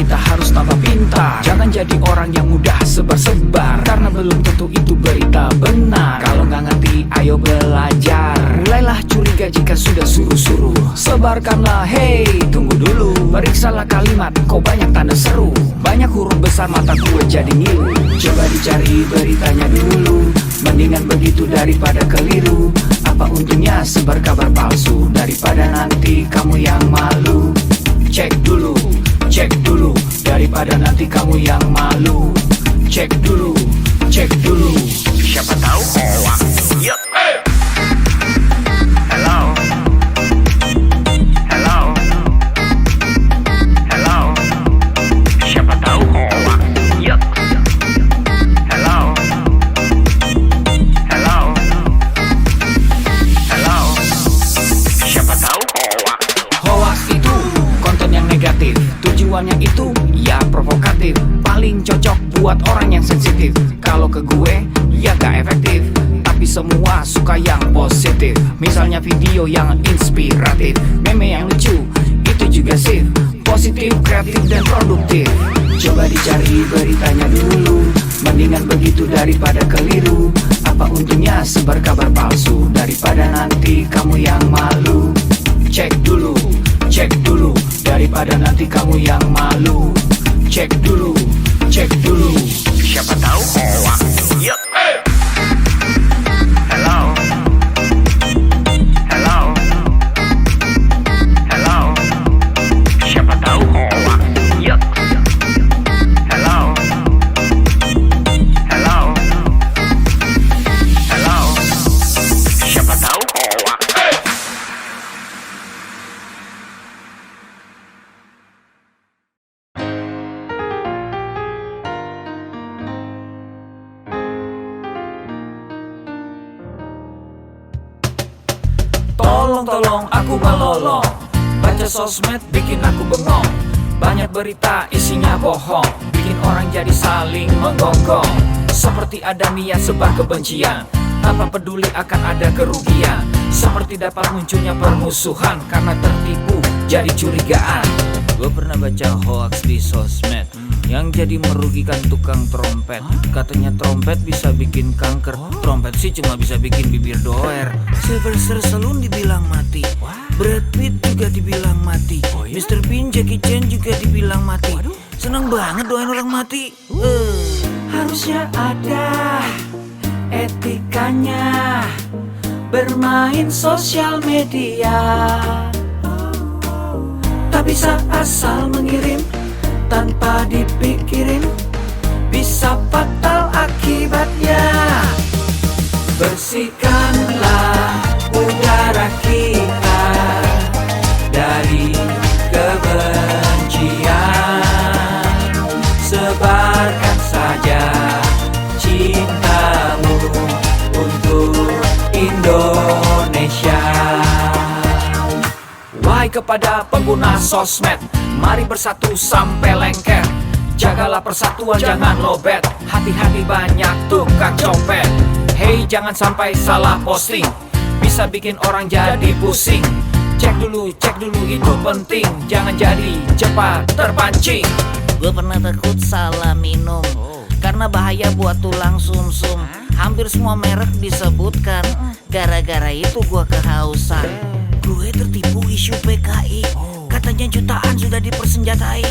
kita harus tambah pintar. Jangan jadi orang yang mudah sebar-sebar, karena belum tentu itu berita benar. Kalau nggak ngerti, ayo belajar. Mulailah curiga jika sudah suruh-suruh. Sebarkanlah, hey, tunggu dulu. Periksalah kalimat, kok banyak tanda seru. Banyak huruf besar, mata gue jadi ngilu. Coba dicari beritanya dulu, mendingan begitu daripada keliru. Apa untungnya sebar kabar palsu, daripada nanti kamu yang malu. Cek dulu, daripada nanti kamu yang malu. Cek dulu, siapa tahu hoax. Yup. Hello, siapa tahu hoax. Yup. Hello, siapa tahu hoax. Hoax itu konten yang negatif, tujuannya itu ya provokatif. Paling cocok buat orang yang sensitif. Kalau ke gue ya gak efektif, tapi semua suka yang positif. Misalnya video yang inspiratif, meme yang lucu, itu juga sip. Positif, kreatif, dan produktif. Coba dicari beritanya dulu, mendingan begitu daripada keliru. Apa untungnya sebar kabar palsu, daripada nanti kamu yang malu. Cek dulu, daripada nanti kamu yang malu. Cek dulu, siapa tahu hoax. Yup. Hello, siapa tahu hoax. Yup. Hello, siapa tahu hoax. Tolong aku melolong, baca sosmed bikin aku bengong. Banyak berita isinya bohong, bikin orang jadi saling menggonggong. Seperti ada niat sebar kebencian, tanpa peduli akan ada kerugian. Seperti dapat munculnya permusuhan, karena tertipu jadi curigaan. Gue pernah baca hoax di sosmed, yang jadi merugikan tukang trompet. Katanya trompet bisa bikin kanker, trompet sih cuma bisa bikin bibir doer. Sylvester Stallone dibilang mati, Brad Pitt juga dibilang mati, Mr. Bean, Jackie Chan juga dibilang mati. Seneng banget doain orang mati. Harusnya ada etikanya bermain sosial media. Tak bisa asal mengirim tanpa dipikirin, bisa fatal akibatnya. Bersihkanlah udara kita dari kebencian. Sebarkan saja cintamu untuk Indonesia. Wahai kepada pengguna sosmed, mari bersatu sampai lengket. Jagalah persatuan, jangan lobet. Hati-hati banyak tukang copet. Hey, jangan sampai salah posting, bisa bikin orang jadi pusing. Cek dulu itu penting, jangan jadi cepat terpancing. Gue pernah takut salah minum, karena bahaya buat tulang sumsum. Hampir semua merek disebutkan, gara-gara itu gue kehausan. Gue tertipu isu PKI, katanya jutaan sudah dipersenjatai.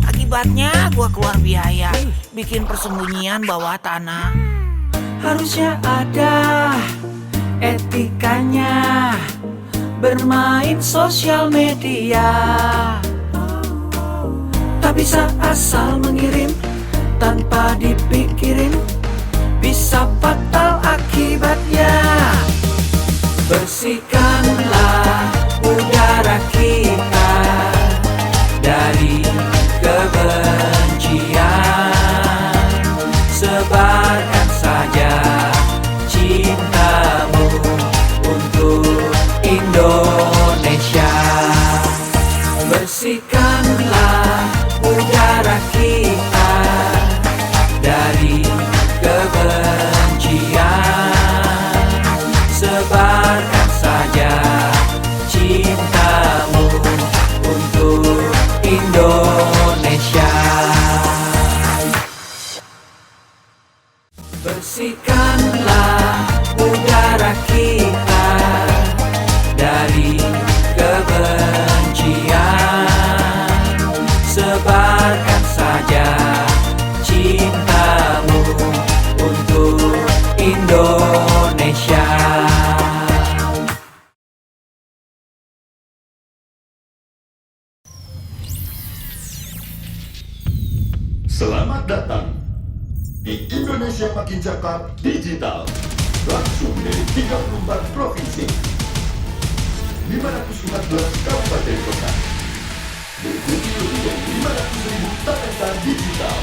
Akibatnya gue keluar biaya, bikin persembunyian bawah tanah. Harusnya ada etikanya bermain sosial media. Tak bisa asal mengirim tanpa dipikirin, bisa fatal akibatnya. Bersihkanlah udara kita dari kebencian. Sebarkan saja cintamu untuk Indonesia. Bersihkanlah udara kita dari kebencian. Sebarkan saja cintamu untuk Indonesia. Selamat datang di Indonesia Makin Cakap Digital. Langsung dari 34 provinsi, 514 kabupaten kota. Mengikuti lebih dari 500.000 talenta digital.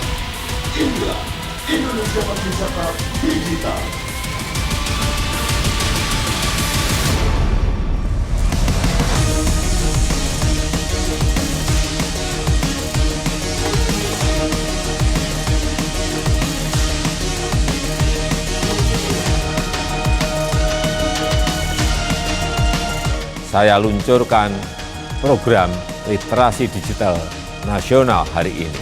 Inilah Indonesia Makin Cakap Digital. Saya luncurkan program literasi digital nasional hari ini.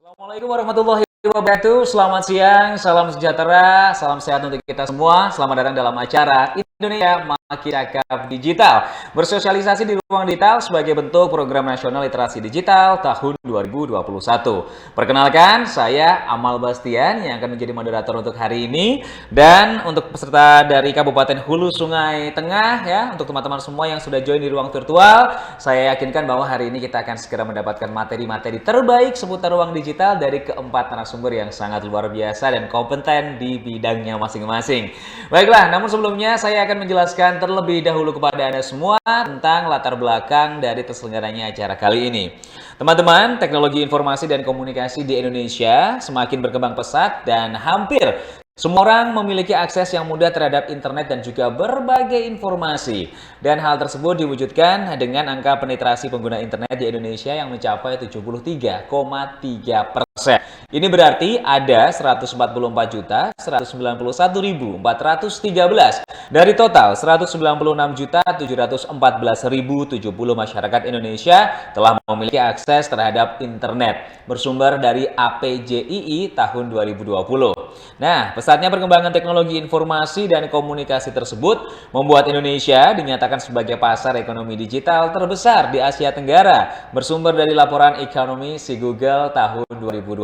Assalamualaikum warahmatullahi wabarakatuh. Selamat siang, salam sejahtera, salam sehat untuk kita semua. Selamat datang dalam acara Indonesia Makin Cakap Digital. Bersosialisasi di ruang digital sebagai bentuk program nasional literasi digital tahun 2021. Perkenalkan, saya Amal Bastian yang akan menjadi moderator untuk hari ini. Dan untuk peserta dari Kabupaten Hulu Sungai Tengah, ya, untuk teman-teman semua yang sudah join di ruang virtual, saya yakinkan bahwa hari ini kita akan segera mendapatkan materi-materi terbaik seputar ruang digital dari keempat narasumber yang sangat luar biasa dan kompeten di bidangnya masing-masing. Baiklah, namun sebelumnya saya akan menjelaskan terlebih dahulu kepada Anda semua tentang latar belakang dari terselenggaranya acara kali ini. Teman-teman, teknologi informasi dan komunikasi di Indonesia semakin berkembang pesat dan hampir semua orang memiliki akses yang mudah terhadap internet dan juga berbagai informasi. Dan hal tersebut diwujudkan dengan angka penetrasi pengguna internet di Indonesia yang mencapai 73,3%. Ini berarti ada 144.191.413 dari total 196.714.070 masyarakat Indonesia telah memiliki akses terhadap internet bersumber dari APJII tahun 2020. Nah, pesatnya perkembangan teknologi informasi dan komunikasi tersebut membuat Indonesia dinyatakan sebagai pasar ekonomi digital terbesar di Asia Tenggara bersumber dari laporan ekonomi si Google tahun 2020.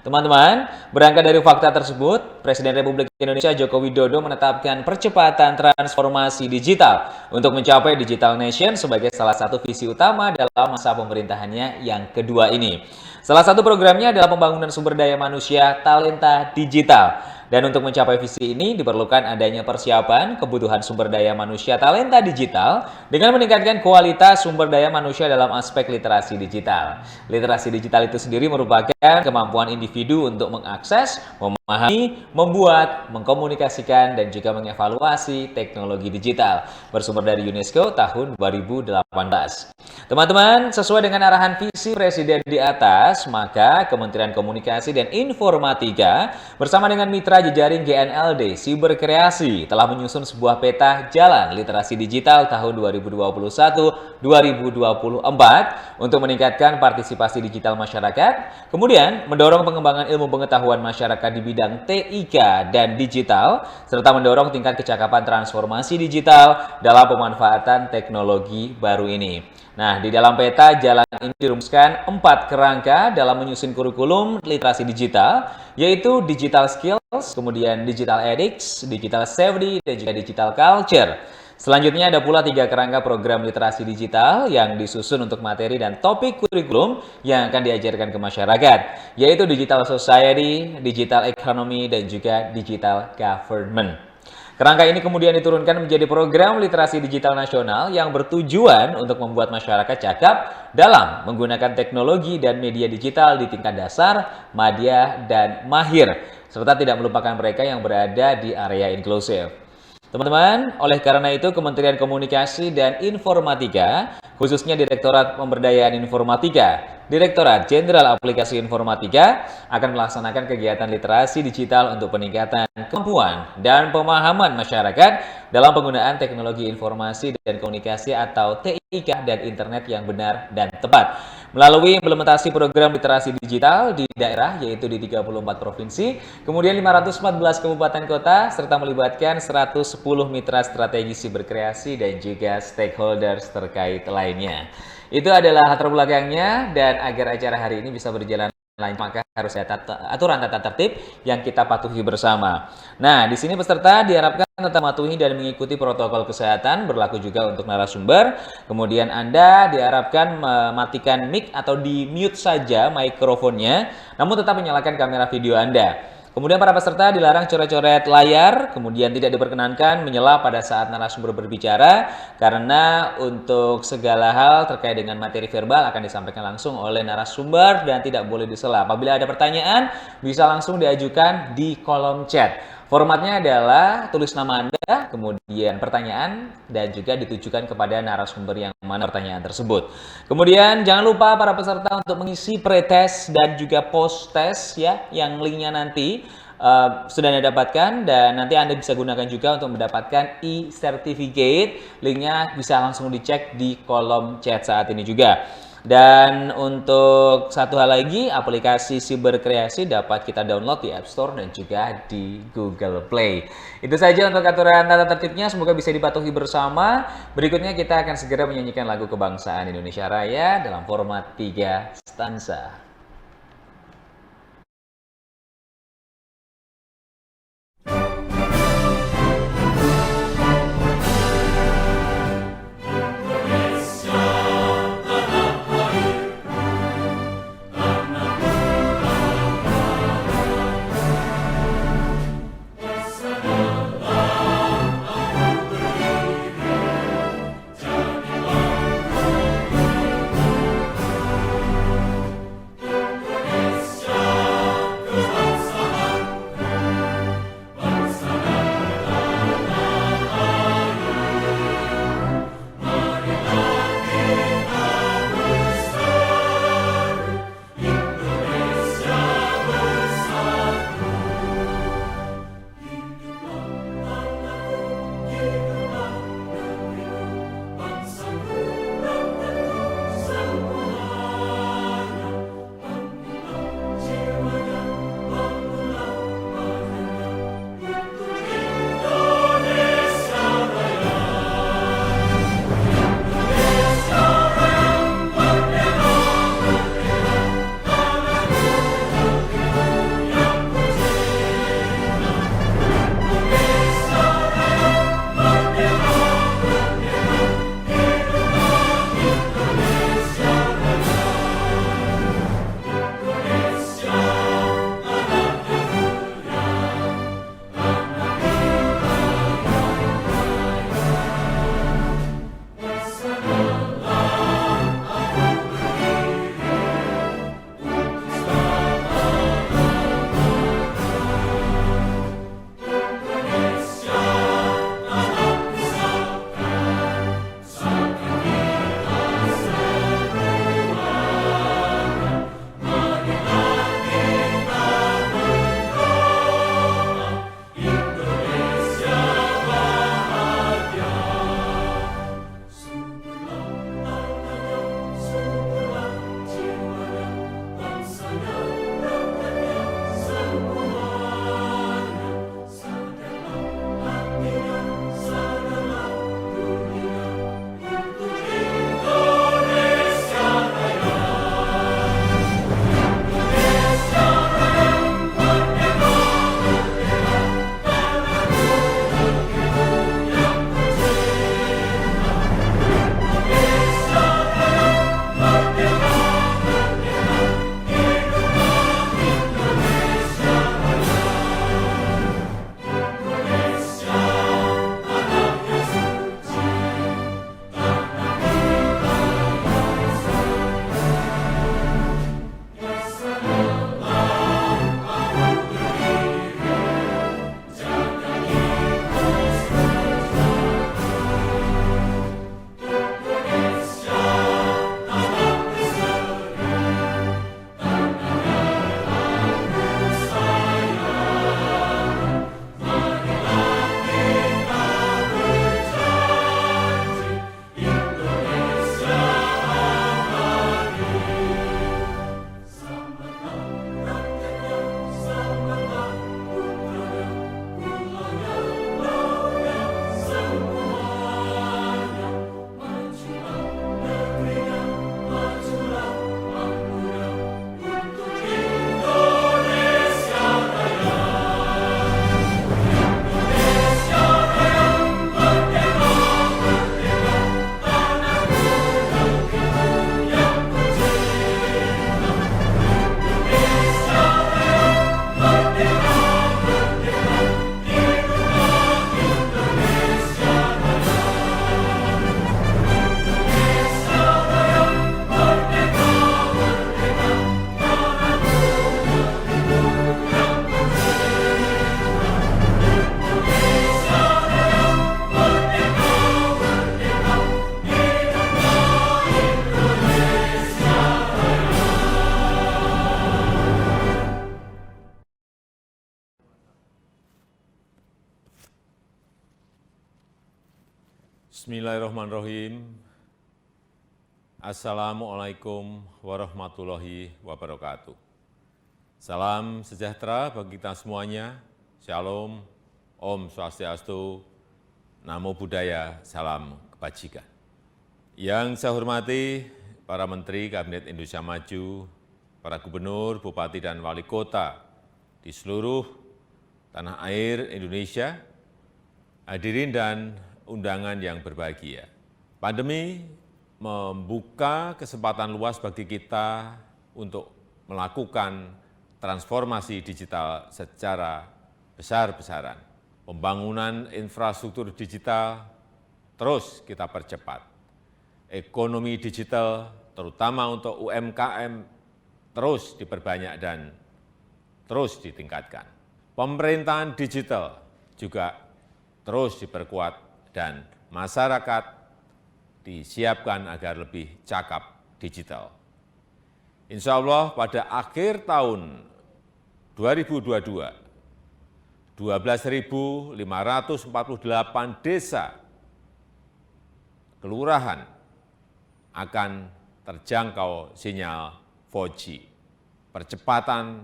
Teman-teman, berangkat dari fakta tersebut, Presiden Republik Indonesia Joko Widodo menetapkan percepatan transformasi digital untuk mencapai Digital Nation sebagai salah satu visi utama dalam masa pemerintahannya yang kedua ini. Salah satu programnya adalah pembangunan sumber daya manusia talenta digital. Dan untuk mencapai visi ini diperlukan adanya persiapan kebutuhan sumber daya manusia talenta digital dengan meningkatkan kualitas sumber daya manusia dalam aspek literasi digital. Literasi digital itu sendiri merupakan kemampuan individu untuk mengakses, memahami, membuat, mengkomunikasikan, dan juga mengevaluasi teknologi digital bersumber dari UNESCO tahun 2018. Teman-teman, sesuai dengan arahan visi Presiden di atas, maka Kementerian Komunikasi dan Informatika bersama dengan mitra jejaring GNLD Siberkreasi telah menyusun sebuah peta jalan literasi digital tahun 2021-2024 untuk meningkatkan partisipasi digital masyarakat, kemudian mendorong pengembangan ilmu pengetahuan masyarakat di bidang TIK dan digital, serta mendorong tingkat kecakapan transformasi digital dalam pemanfaatan teknologi baru ini. Nah, di dalam peta jalan ini dirumuskan 4 kerangka dalam menyusun kurikulum literasi digital, yaitu digital skills, kemudian digital ethics, digital safety, dan juga digital culture. Selanjutnya ada pula 3 kerangka program literasi digital yang disusun untuk materi dan topik kurikulum yang akan diajarkan ke masyarakat, yaitu digital society, digital economy, dan juga digital government. Kerangka ini kemudian diturunkan menjadi program literasi digital nasional yang bertujuan untuk membuat masyarakat cakap dalam menggunakan teknologi dan media digital di tingkat dasar, madya, dan mahir, serta tidak melupakan mereka yang berada di area inklusif. Teman-teman, oleh karena itu Kementerian Komunikasi dan Informatika, khususnya Direktorat Pemberdayaan Informatika, Direktorat Jenderal Aplikasi Informatika akan melaksanakan kegiatan literasi digital untuk peningkatan kemampuan dan pemahaman masyarakat dalam penggunaan teknologi informasi dan komunikasi atau TIK dan internet yang benar dan tepat. Melalui implementasi program literasi digital di daerah yaitu di 34 provinsi, kemudian 514 kabupaten kota, serta melibatkan 110 mitra strategi siberkreasi dan juga stakeholders terkait lainnya. Itu adalah latar belakangnya, dan agar acara hari ini bisa berjalan lain, maka harus ada aturan tata tertib yang kita patuhi bersama. Nah, di sini peserta diharapkan tetap mematuhi dan mengikuti protokol kesehatan, berlaku juga untuk narasumber. Kemudian Anda diharapkan mematikan mic atau di mute saja mikrofonnya, namun tetap menyalakan kamera video Anda. Kemudian para peserta dilarang coret-coret layar, kemudian tidak diperkenankan menyela pada saat narasumber berbicara, karena untuk segala hal terkait dengan materi verbal akan disampaikan langsung oleh narasumber dan tidak boleh disela. Apabila ada pertanyaan, bisa langsung diajukan di kolom chat. Formatnya adalah tulis nama Anda, kemudian pertanyaan, dan juga ditujukan kepada narasumber yang mana pertanyaan tersebut. Kemudian jangan lupa para peserta untuk mengisi pretest dan juga post-test ya, yang linknya nanti sudah Anda dapatkan, dan nanti Anda bisa gunakan juga untuk mendapatkan e-certificate. Linknya bisa langsung dicek di kolom chat saat ini juga. Dan untuk satu hal lagi, aplikasi Siberkreasi dapat kita download di App Store dan juga di Google Play. Itu saja untuk aturan tata tertibnya, semoga bisa dipatuhi bersama. Berikutnya kita akan segera menyanyikan lagu kebangsaan Indonesia Raya dalam format 3 stanza. Bismillahirrahmanirrahim. Assalamualaikum warahmatullahi wabarakatuh. Salam sejahtera bagi kita semuanya. Shalom, Om Swastiastu, Namo Buddhaya, salam kebajikan. Yang saya hormati para Menteri Kabinet Indonesia Maju, para Gubernur, Bupati, dan Wali Kota di seluruh tanah air Indonesia, hadirin dan undangan yang berbahagia. Pandemi membuka kesempatan luas bagi kita untuk melakukan transformasi digital secara besar-besaran. Pembangunan infrastruktur digital terus kita percepat. Ekonomi digital, terutama untuk UMKM, terus diperbanyak dan terus ditingkatkan. Pemerintahan digital juga terus diperkuat dan masyarakat disiapkan agar lebih cakap digital. Insya Allah pada akhir tahun 2022, 12.548 desa kelurahan akan terjangkau sinyal 4G. Percepatan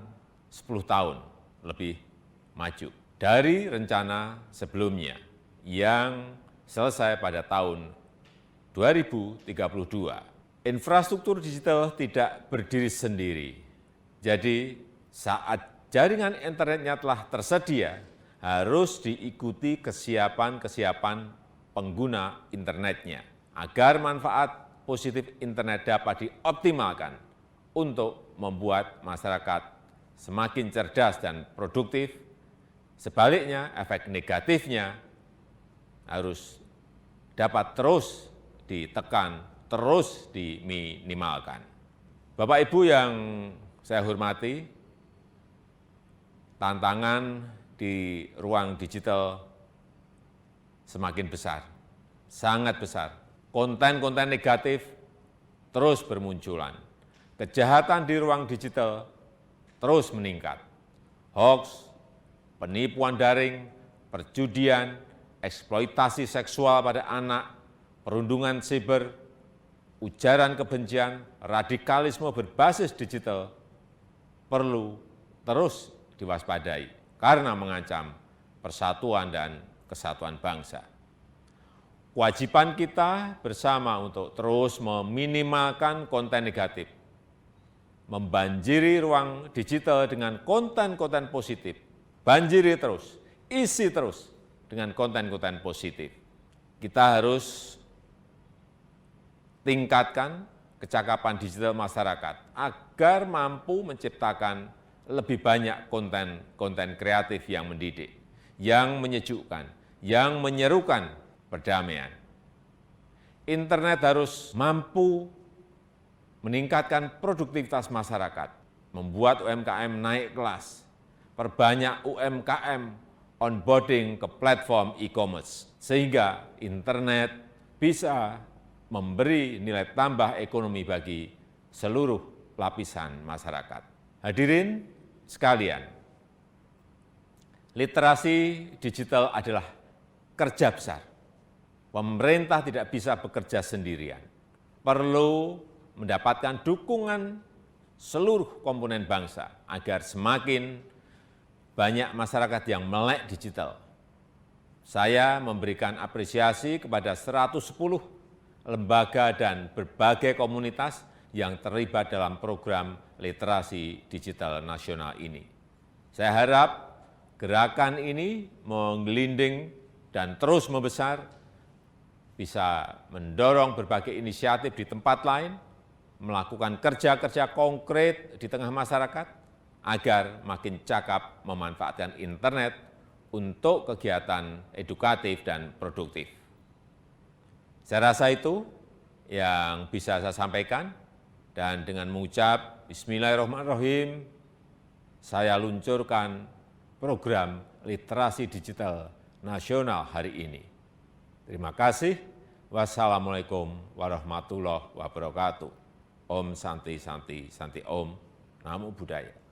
10 tahun lebih maju dari rencana sebelumnya yang selesai pada tahun 2032. Infrastruktur digital tidak berdiri sendiri. Jadi saat jaringan internetnya telah tersedia, harus diikuti kesiapan pengguna internetnya agar manfaat positif internet dapat dioptimalkan untuk membuat masyarakat semakin cerdas dan produktif. Sebaliknya, efek negatifnya harus dapat terus ditekan, terus diminimalkan. Bapak Ibu yang saya hormati, tantangan di ruang digital semakin besar, sangat besar. Konten-konten negatif terus bermunculan. Kejahatan di ruang digital terus meningkat. Hoax, penipuan daring, perjudian, eksploitasi seksual pada anak, perundungan siber, ujaran kebencian, radikalisme berbasis digital perlu terus diwaspadai karena mengancam persatuan dan kesatuan bangsa. Kewajiban kita bersama untuk terus meminimalkan konten negatif, membanjiri ruang digital dengan konten-konten positif, banjiri terus, isi terus dengan konten-konten positif. Kita harus tingkatkan kecakapan digital masyarakat agar mampu menciptakan lebih banyak konten-konten kreatif yang mendidik, yang menyejukkan, yang menyerukan perdamaian. Internet harus mampu meningkatkan produktivitas masyarakat, membuat UMKM naik kelas, perbanyak UMKM onboarding ke platform e-commerce, sehingga internet bisa memberi nilai tambah ekonomi bagi seluruh lapisan masyarakat. Hadirin sekalian, literasi digital adalah kerja besar. Pemerintah tidak bisa bekerja sendirian. Perlu mendapatkan dukungan seluruh komponen bangsa agar semakin banyak masyarakat yang melek digital. Saya memberikan apresiasi kepada 110 lembaga dan berbagai komunitas yang terlibat dalam program literasi digital nasional ini. Saya harap gerakan ini menggelinding dan terus membesar, bisa mendorong berbagai inisiatif di tempat lain, melakukan kerja-kerja konkret di tengah masyarakat, agar makin cakap memanfaatkan internet untuk kegiatan edukatif dan produktif. Saya rasa itu yang bisa saya sampaikan, dan dengan mengucap Bismillahirrahmanirrahim, saya luncurkan program literasi digital nasional hari ini. Terima kasih. Wassalamualaikum warahmatullahi wabarakatuh. Om Santi Santi Santi Om. Namo Buddhaya.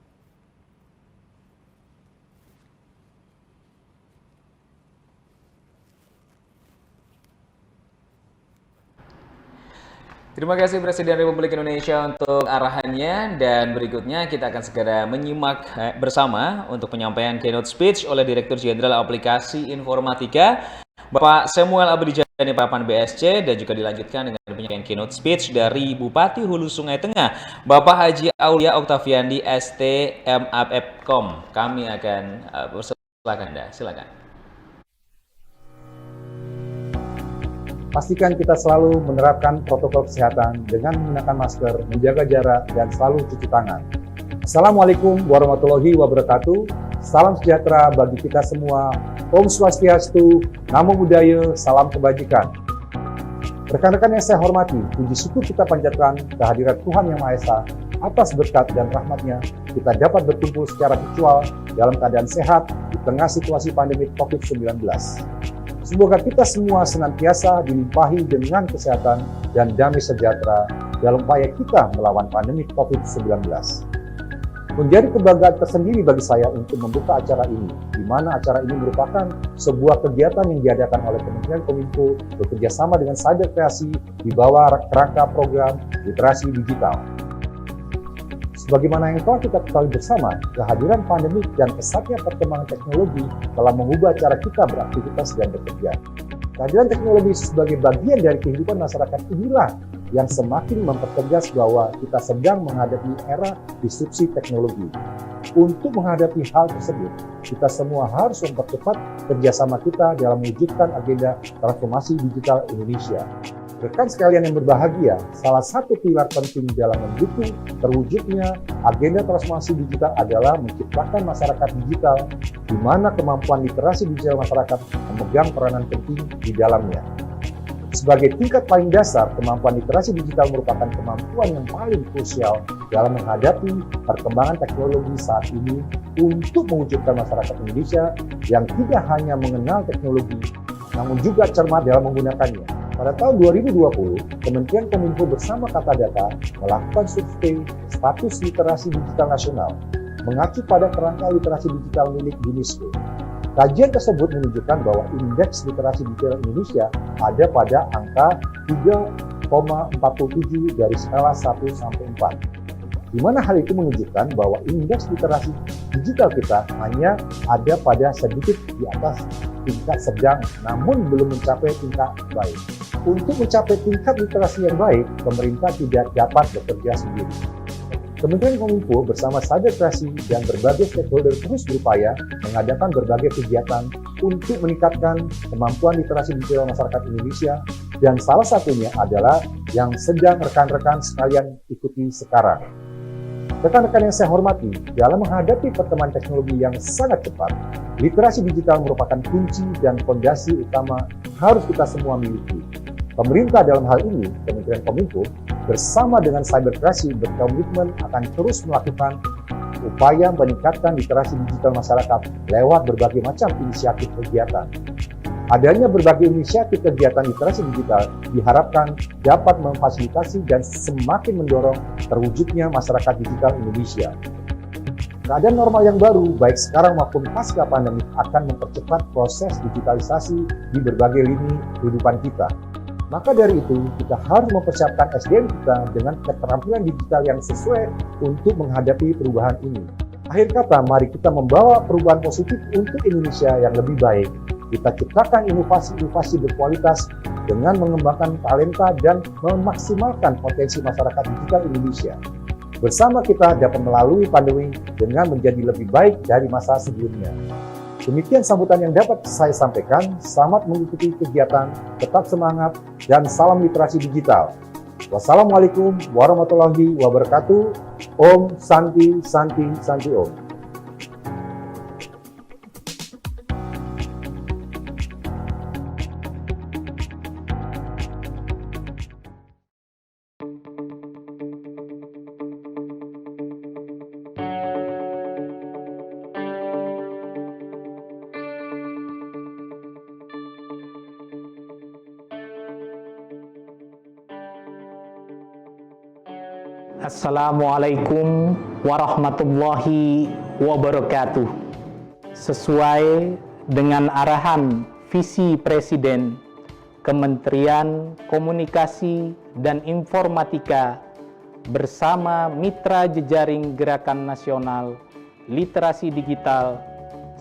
Terima kasih Presiden Republik Indonesia untuk arahannya, dan berikutnya kita akan segera menyimak bersama untuk penyampaian keynote speech oleh Direktur Jenderal Aplikasi Informatika Bapak Samuel Abrijani Papan BSC, dan juga dilanjutkan dengan penyampaian keynote speech dari Bupati Hulu Sungai Tengah Bapak Haji Aulia Oktaviandi ST MAPEPCOM. Kami akan silakan Anda, silakan. Pastikan kita selalu menerapkan protokol kesehatan dengan menggunakan masker, menjaga jarak, dan selalu cuci tangan. Assalamualaikum warahmatullahi wabarakatuh. Salam sejahtera bagi kita semua. Om Swastiastu, Namo Buddhaya, salam kebajikan. Rekan-rekan yang saya hormati, puji syukur kita panjatkan kehadirat Tuhan Yang Maha Esa. Atas berkat dan rahmatnya, kita dapat berkumpul secara virtual dalam keadaan sehat di tengah situasi pandemi COVID-19. Semoga kita semua senantiasa dilimpahi dengan kesehatan dan damai sejahtera dalam upaya kita melawan pandemi COVID-19. Menjadi kebanggaan tersendiri bagi saya untuk membuka acara ini, di mana acara ini merupakan sebuah kegiatan yang diadakan oleh Kementerian Kominfo bekerjasama dengan Cyber Kreasi di bawah kerangka program literasi digital. Sebagaimana yang telah kita ketahui bersama, kehadiran pandemi dan pesatnya perkembangan teknologi telah mengubah cara kita beraktivitas dan bekerja. Kehadiran teknologi sebagai bagian dari kehidupan masyarakat inilah yang semakin mempertegas bahwa kita sedang menghadapi era disrupsi teknologi. Untuk menghadapi hal tersebut, kita semua harus mempercepat kerjasama kita dalam mewujudkan agenda transformasi digital Indonesia. Rekan sekalian yang berbahagia, salah satu pilar penting dalam mendukung terwujudnya agenda transformasi digital adalah menciptakan masyarakat digital, di mana kemampuan literasi digital masyarakat memegang peranan penting di dalamnya. Sebagai tingkat paling dasar, kemampuan literasi digital merupakan kemampuan yang paling krusial dalam menghadapi perkembangan teknologi saat ini untuk mewujudkan masyarakat Indonesia yang tidak hanya mengenal teknologi, namun juga cermat dalam menggunakannya. Pada tahun 2020, Kementerian Kominfo bersama Kata Data melakukan survei status literasi digital nasional, mengacu pada kerangka literasi digital milik UNESCO. Kajian tersebut menunjukkan bahwa indeks literasi digital Indonesia ada pada angka 3,47 dari skala 1 sampai 4. Di mana hal itu menunjukkan bahwa indeks literasi digital kita hanya ada pada sedikit di atas tingkat sedang, namun belum mencapai tingkat baik. Untuk mencapai tingkat literasi yang baik, pemerintah tidak dapat bekerja sendiri. Kementerian Kominfo bersama Cyber Kreasi dan berbagai stakeholder terus berupaya mengadakan berbagai kegiatan untuk meningkatkan kemampuan literasi digital masyarakat Indonesia, dan salah satunya adalah yang sedang rekan-rekan sekalian ikuti sekarang. Rekan-rekan yang saya hormati, dalam menghadapi perkembangan teknologi yang sangat cepat, literasi digital merupakan kunci dan fondasi utama harus kita semua miliki. Pemerintah dalam hal ini, Kementerian Kominfo, bersama dengan Cyber Kreasi berkomitmen akan terus melakukan upaya meningkatkan literasi digital masyarakat lewat berbagai macam inisiatif kegiatan. Adanya berbagai inisiatif kegiatan literasi digital diharapkan dapat memfasilitasi dan semakin mendorong terwujudnya masyarakat digital Indonesia. Keadaan normal yang baru, baik sekarang maupun pasca pandemi, akan mempercepat proses digitalisasi di berbagai lini kehidupan kita. Maka dari itu, kita harus mempersiapkan SDM kita dengan keterampilan digital yang sesuai untuk menghadapi perubahan ini. Akhir kata, mari kita membawa perubahan positif untuk Indonesia yang lebih baik. Kita ciptakan inovasi-inovasi berkualitas dengan mengembangkan talenta dan memaksimalkan potensi masyarakat digital Indonesia. Bersama kita dapat melalui pandemi dengan menjadi lebih baik dari masa sebelumnya. Demikian sambutan yang dapat saya sampaikan. Selamat mengikuti kegiatan, tetap semangat, dan salam literasi digital. Wassalamualaikum warahmatullahi wabarakatuh. Om Santi Santi Santi Om. Assalamualaikum warahmatullahi wabarakatuh. Sesuai dengan arahan visi Presiden Kementerian Komunikasi dan Informatika bersama mitra jejaring Gerakan Nasional Literasi Digital,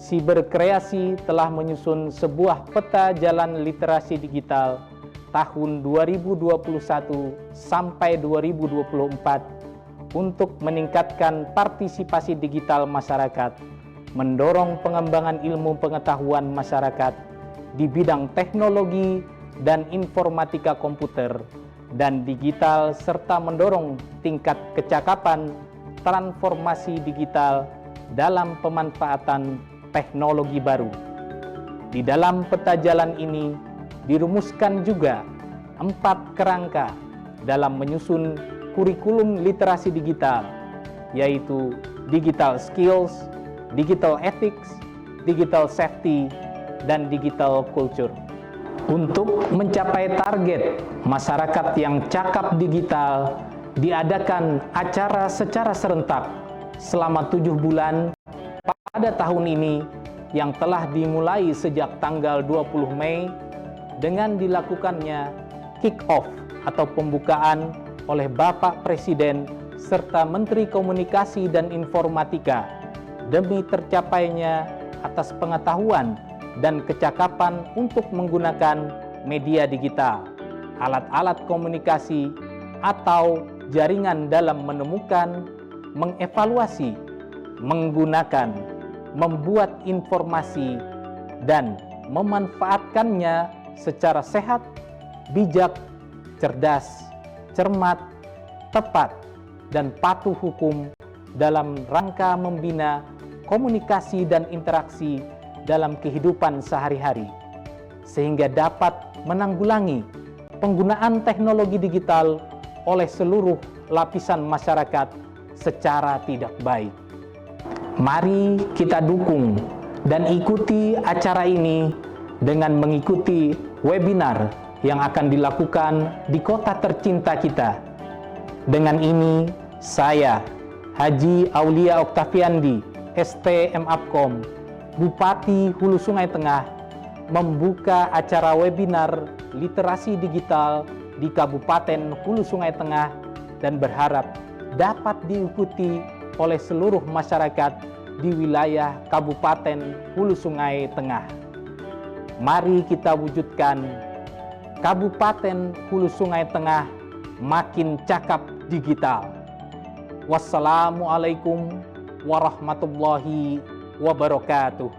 Siberkreasi telah menyusun sebuah peta jalan literasi digital tahun 2021 sampai 2024 untuk meningkatkan partisipasi digital masyarakat, mendorong pengembangan ilmu pengetahuan masyarakat di bidang teknologi dan informatika komputer dan digital, serta mendorong tingkat kecakapan transformasi digital dalam pemanfaatan teknologi baru. Di dalam peta jalan ini dirumuskan juga 4 kerangka dalam menyusun kurikulum literasi digital, yaitu digital skills, digital ethics, digital safety, dan digital culture. Untuk mencapai target masyarakat yang cakap digital, diadakan acara secara serentak selama 7 bulan pada tahun ini yang telah dimulai sejak tanggal 20 Mei dengan dilakukannya kick-off atau pembukaan oleh Bapak Presiden serta Menteri Komunikasi dan Informatika demi tercapainya atas pengetahuan dan kecakapan untuk menggunakan media digital, alat-alat komunikasi, atau jaringan dalam menemukan, mengevaluasi, menggunakan, membuat informasi, dan memanfaatkannya secara sehat, bijak, cerdas, cermat, tepat, dan patuh hukum dalam rangka membina komunikasi dan interaksi dalam kehidupan sehari-hari, sehingga dapat menanggulangi penggunaan teknologi digital oleh seluruh lapisan masyarakat secara tidak baik. Mari kita dukung dan ikuti acara ini dengan mengikuti webinar yang akan dilakukan di kota tercinta kita. Dengan ini, saya, Haji Aulia Oktaviandi, ST MApkom, Bupati Hulu Sungai Tengah, membuka acara webinar literasi digital di Kabupaten Hulu Sungai Tengah dan berharap dapat diikuti oleh seluruh masyarakat di wilayah Kabupaten Hulu Sungai Tengah. Mari kita wujudkan Kabupaten Hulu Sungai Tengah makin cakap digital. Wassalamualaikum warahmatullahi wabarakatuh.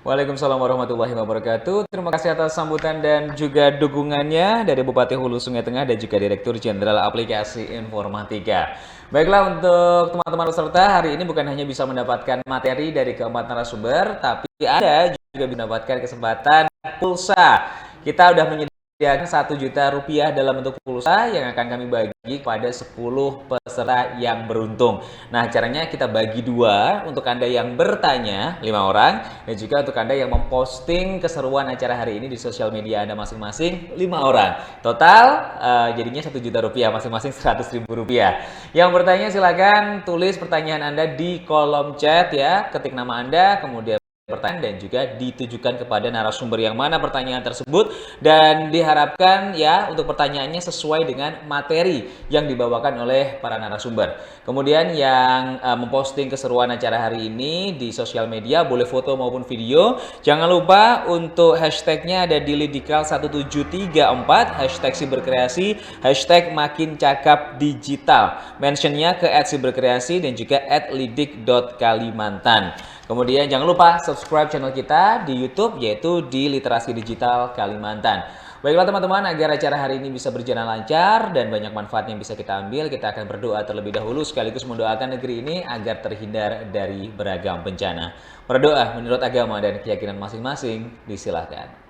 Waalaikumsalam warahmatullahi wabarakatuh. Terima kasih atas sambutan dan juga dukungannya dari Bupati Hulu Sungai Tengah dan juga Direktur Jenderal Aplikasi Informatika. Baiklah, untuk teman-teman peserta, hari ini bukan hanya bisa mendapatkan materi dari keempat narasumber, tapi Anda juga mendapatkan kesempatan pulsa. Kita sudah menyediakan Rp1 juta dalam bentuk pulsa yang akan kami bagi kepada 10 peserta yang beruntung. Nah, caranya kita bagi 2 untuk Anda yang bertanya, 5 orang, dan juga untuk Anda yang memposting keseruan acara hari ini di sosial media Anda masing-masing, 5 orang. Total jadinya Rp1 juta, masing-masing Rp100.000. Yang bertanya silakan tulis pertanyaan Anda di kolom chat ya, ketik nama Anda, kemudian pertanyaan dan juga ditujukan kepada narasumber yang mana pertanyaan tersebut, dan diharapkan ya untuk pertanyaannya sesuai dengan materi yang dibawakan oleh para narasumber. Kemudian yang memposting keseruan acara hari ini di sosial media boleh foto maupun video. Jangan lupa untuk hashtagnya ada di Lidikal1734, hashtag siberkreasi, hashtag makin cakap digital. Mentionnya ke @siberkreasi dan juga @lidik.kalimantan. Kemudian jangan lupa subscribe channel kita di YouTube, yaitu di Literasi Digital Kalimantan. Baiklah teman-teman, agar acara hari ini bisa berjalan lancar dan banyak manfaat yang bisa kita ambil, kita akan berdoa terlebih dahulu sekaligus mendoakan negeri ini agar terhindar dari beragam bencana. Berdoa menurut agama dan keyakinan masing-masing, disilahkan.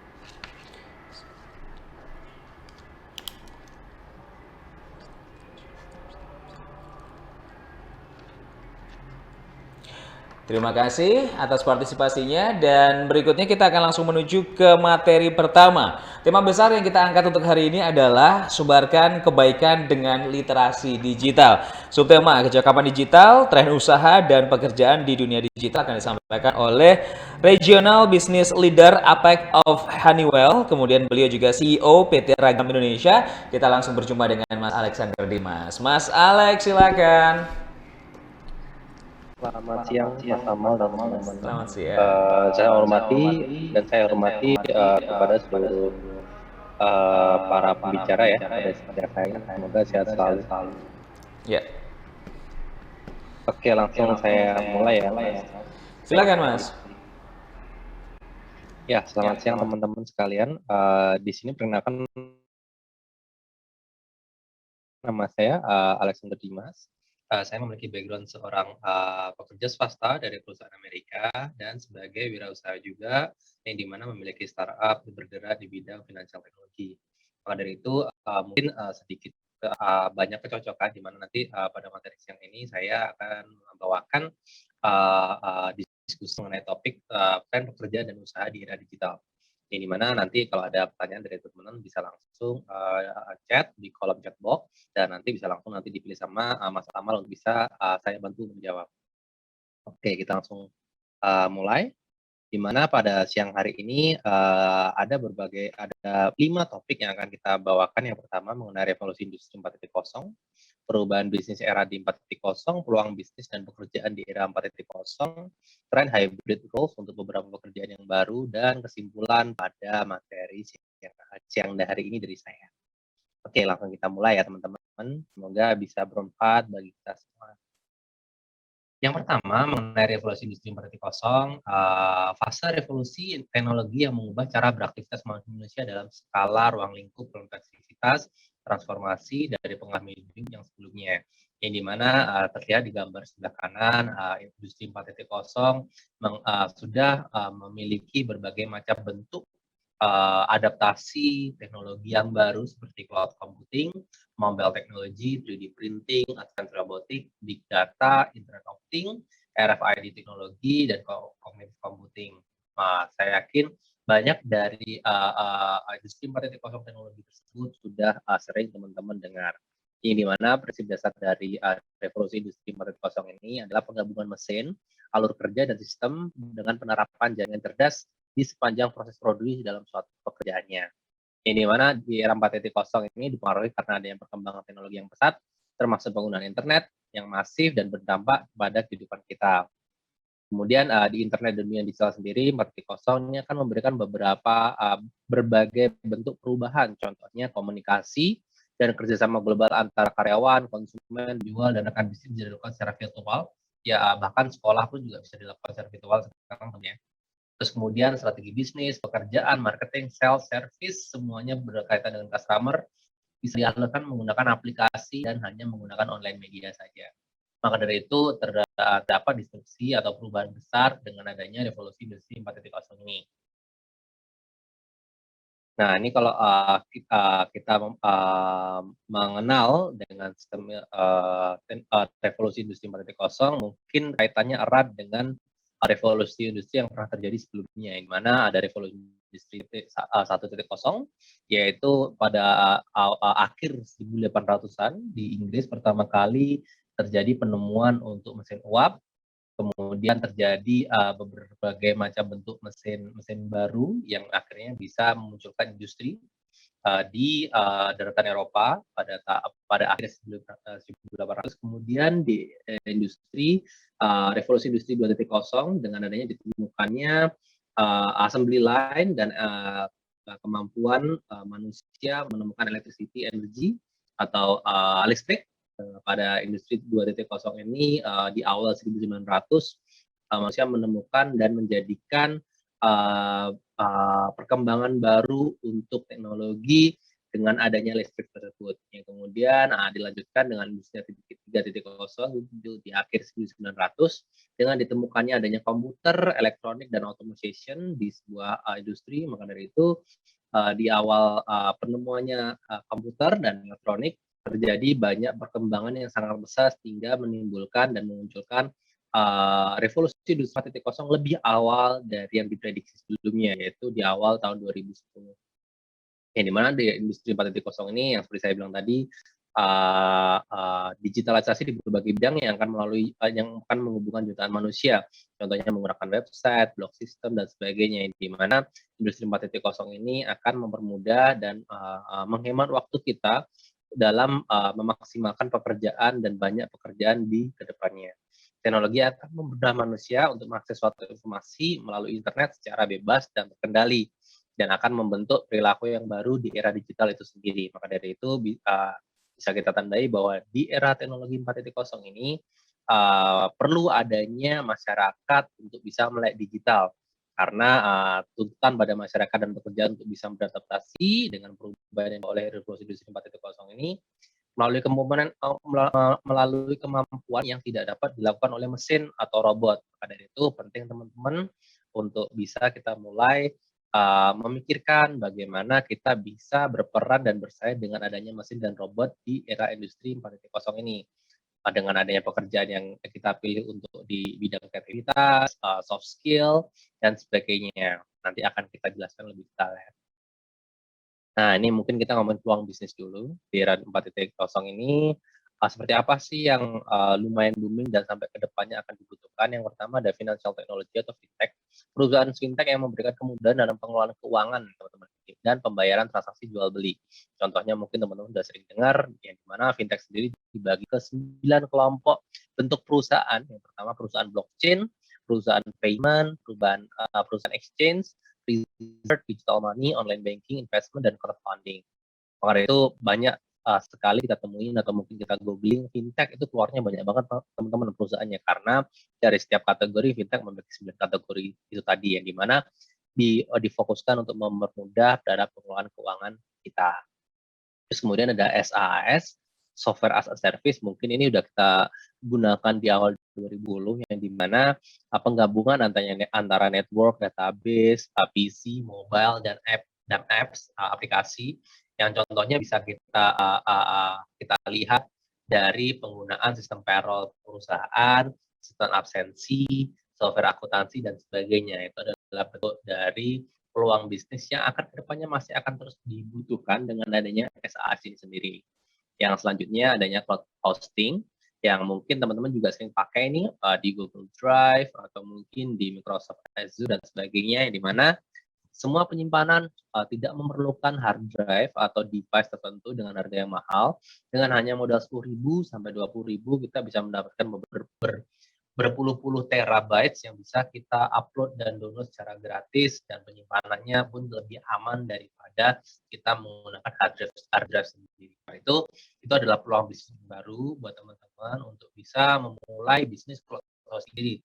Terima kasih atas partisipasinya dan berikutnya kita akan langsung menuju ke materi pertama. Tema besar yang kita angkat untuk hari ini adalah sebarkan kebaikan dengan literasi digital. Subtema kecakapan digital, tren usaha dan pekerjaan di dunia digital akan disampaikan oleh Regional Business Leader APEC of Honeywell, kemudian beliau juga CEO PT Ragam Indonesia. Kita langsung berjumpa dengan Mas Alexander Dimas. Mas Alex, silakan. Selamat siang, Mas Amal dan teman-teman. Selamat siang. Saya hormati kepada seluruh para pembicara ya pada setiap hari. Semoga sehat selalu. Ya, Oke, langsung saya mulai ya, Mas. silakan Mas. Ya, selamat siang teman-teman sekalian. Di sini perkenalkan nama saya Alexander Dimas. Saya memiliki background seorang pekerja swasta dari perusahaan Amerika dan sebagai wirausaha juga yang dimana memiliki startup bergerak di bidang financial technology. Maka dari itu mungkin sedikit banyak kecocokan di mana nanti pada materi siang ini saya akan membawakan diskusi mengenai topik tren pekerjaan dan usaha di era digital. Yang dimana nanti kalau ada pertanyaan dari teman-teman bisa langsung chat di kolom chat box dan nanti bisa langsung nanti dipilih sama Mas Amal untuk bisa saya bantu menjawab. Oke, kita langsung mulai. Di mana pada siang hari ini ada 5 topik yang akan kita bawakan. Yang pertama mengenai revolusi industri 4.0, perubahan bisnis era di 4.0, peluang bisnis dan pekerjaan di era 4.0, tren hybrid roles untuk beberapa pekerjaan yang baru, dan kesimpulan pada materi siang hari ini dari saya. Oke, langsung kita mulai ya teman-teman. Semoga bisa bermanfaat bagi kita semua. Yang pertama mengenai revolusi industri 4.0, fase revolusi teknologi yang mengubah cara beraktivitas manusia Indonesia dalam skala ruang lingkup kompleksitas transformasi dari pengalaman medium yang sebelumnya. Yang dimana terlihat di gambar sebelah kanan, industri 4.0 sudah memiliki berbagai macam bentuk adaptasi teknologi yang baru seperti cloud computing, mobile technology, 3D printing, advanced robotics, big data, internet of things, RFID teknologi, dan cognitive computing. Saya yakin banyak dari industri 4.0 teknologi tersebut sudah sering teman-teman dengar. Ini dimana prinsip dasar dari revolusi industri 4.0 ini adalah penggabungan mesin, alur kerja, dan sistem dengan penerapan jaringan cerdas di sepanjang proses produksi dalam suatu pekerjaannya. Ini mana di era 4.0 ini dipengaruhi karena adanya perkembangan teknologi yang pesat, termasuk penggunaan internet yang masif dan berdampak pada kehidupan kita. Kemudian di internet dunia digital sendiri 4.0 ini akan memberikan berbagai bentuk perubahan, contohnya komunikasi dan kerjasama global antara karyawan, konsumen, jual, dan rekan bisnis dilakukan secara virtual. Ya bahkan sekolah pun juga bisa dilakukan secara virtual sekarang ya. Terus kemudian strategi bisnis, pekerjaan, marketing, sales, service, semuanya berkaitan dengan customer, bisa dilakukan menggunakan aplikasi dan hanya menggunakan online media saja. Maka dari itu terdapat disrupsi atau perubahan besar dengan adanya revolusi industri 4.0 ini. Nah, ini kalau kita mengenal dengan sistem revolusi industri 4.0, mungkin kaitannya erat dengan revolusi industri yang pernah terjadi sebelumnya, di mana ada revolusi industri 1.0, yaitu pada akhir 1800-an di Inggris pertama kali terjadi penemuan untuk mesin uap, kemudian terjadi berbagai macam bentuk mesin baru yang akhirnya bisa memunculkan industri di daratan Eropa pada akhir 1800. Kemudian di revolusi industri 2.0 dengan adanya ditemukannya assembly line dan kemampuan manusia menemukan electricity energy atau listrik pada industri 2.0 ini di awal 1900 manusia menemukan dan menjadikan perkembangan baru untuk teknologi dengan adanya listrik tersebut. Yang kemudian dilanjutkan dengan industri 3.0 di akhir 1900 dengan ditemukannya adanya komputer, elektronik, dan automation di sebuah industri. Maka dari itu di awal penemuannya komputer dan elektronik terjadi banyak perkembangan yang sangat besar sehingga menimbulkan dan memunculkan revolusi industri 4.0 lebih awal dari yang diprediksi sebelumnya, yaitu di awal tahun 2010. Yang dimana di industri 4.0 ini yang seperti saya bilang tadi, digitalisasi di berbagai bidang yang akan menghubungkan jutaan manusia. Contohnya menggunakan website, blog system, dan sebagainya. Di mana industri 4.0 ini akan mempermudah dan menghemat waktu kita dalam memaksimalkan pekerjaan dan banyak pekerjaan di kedepannya. Teknologi akan memudahkan manusia untuk mengakses suatu informasi melalui internet secara bebas dan terkendali, dan akan membentuk perilaku yang baru di era digital itu sendiri. Maka dari itu bisa kita tandai bahwa di era teknologi 4.0 ini perlu adanya masyarakat untuk bisa melek digital, karena tuntutan pada masyarakat dan pekerjaan untuk bisa beradaptasi dengan perubahan yang oleh revolusi industri 4.0 ini melalui kemampuan yang tidak dapat dilakukan oleh mesin atau robot. Maka dari itu penting teman-teman untuk bisa kita mulai memikirkan bagaimana kita bisa berperan dan bersaing dengan adanya mesin dan robot di era industri 4.0 ini. Dengan adanya pekerjaan yang kita pilih untuk di bidang kreativitas, soft skill, dan sebagainya. Nanti akan kita jelaskan lebih detail. Nah, ini mungkin kita ngomongin peluang bisnis dulu. Di era 4.0 ini, seperti apa sih yang lumayan booming dan sampai ke depannya akan dibutuhkan. Yang pertama ada financial technology atau fintech. Perusahaan fintech yang memberikan kemudahan dalam pengelolaan keuangan, teman-teman, dan pembayaran transaksi jual beli. Contohnya mungkin teman-teman sudah sering dengar, yang dimana fintech sendiri dibagi ke 9 kelompok bentuk perusahaan. Yang pertama perusahaan blockchain, perusahaan payment, perusahaan exchange, research, digital money, online banking, investment, dan crowdfunding. Maka itu banyak sekali kita temuin atau mungkin kita googling, fintech itu keluarnya banyak banget teman-teman perusahaannya, karena dari setiap kategori fintech memiliki 9 kategori itu tadi, yang dimana difokuskan untuk mempermudah terhadap pengelolaan keuangan kita. Terus kemudian ada SaaS, software as a service, mungkin ini udah kita gunakan di awal 2010, yang dimana penggabungan antara network, database, PC, mobile, dan apps, aplikasi, yang contohnya bisa kita lihat dari penggunaan sistem payroll perusahaan, sistem absensi, software akuntansi, dan sebagainya. Itu adalah bentuk dari peluang bisnis yang akan kedepannya masih akan terus dibutuhkan dengan adanya SaaS ini sendiri. Yang selanjutnya adanya cloud hosting, yang mungkin teman-teman juga sering pakai ini di Google Drive atau mungkin di Microsoft Azure dan sebagainya, yang dimana semua penyimpanan tidak memerlukan hard drive atau device tertentu dengan harga yang mahal. Dengan hanya modal 10.000 sampai 20.000 kita bisa mendapatkan berpuluh-puluh terabytes yang bisa kita upload dan download secara gratis, dan penyimpanannya pun lebih aman daripada kita menggunakan hard drive sendiri. Nah, itu adalah peluang bisnis baru buat teman-teman untuk bisa memulai bisnis cloud sendiri.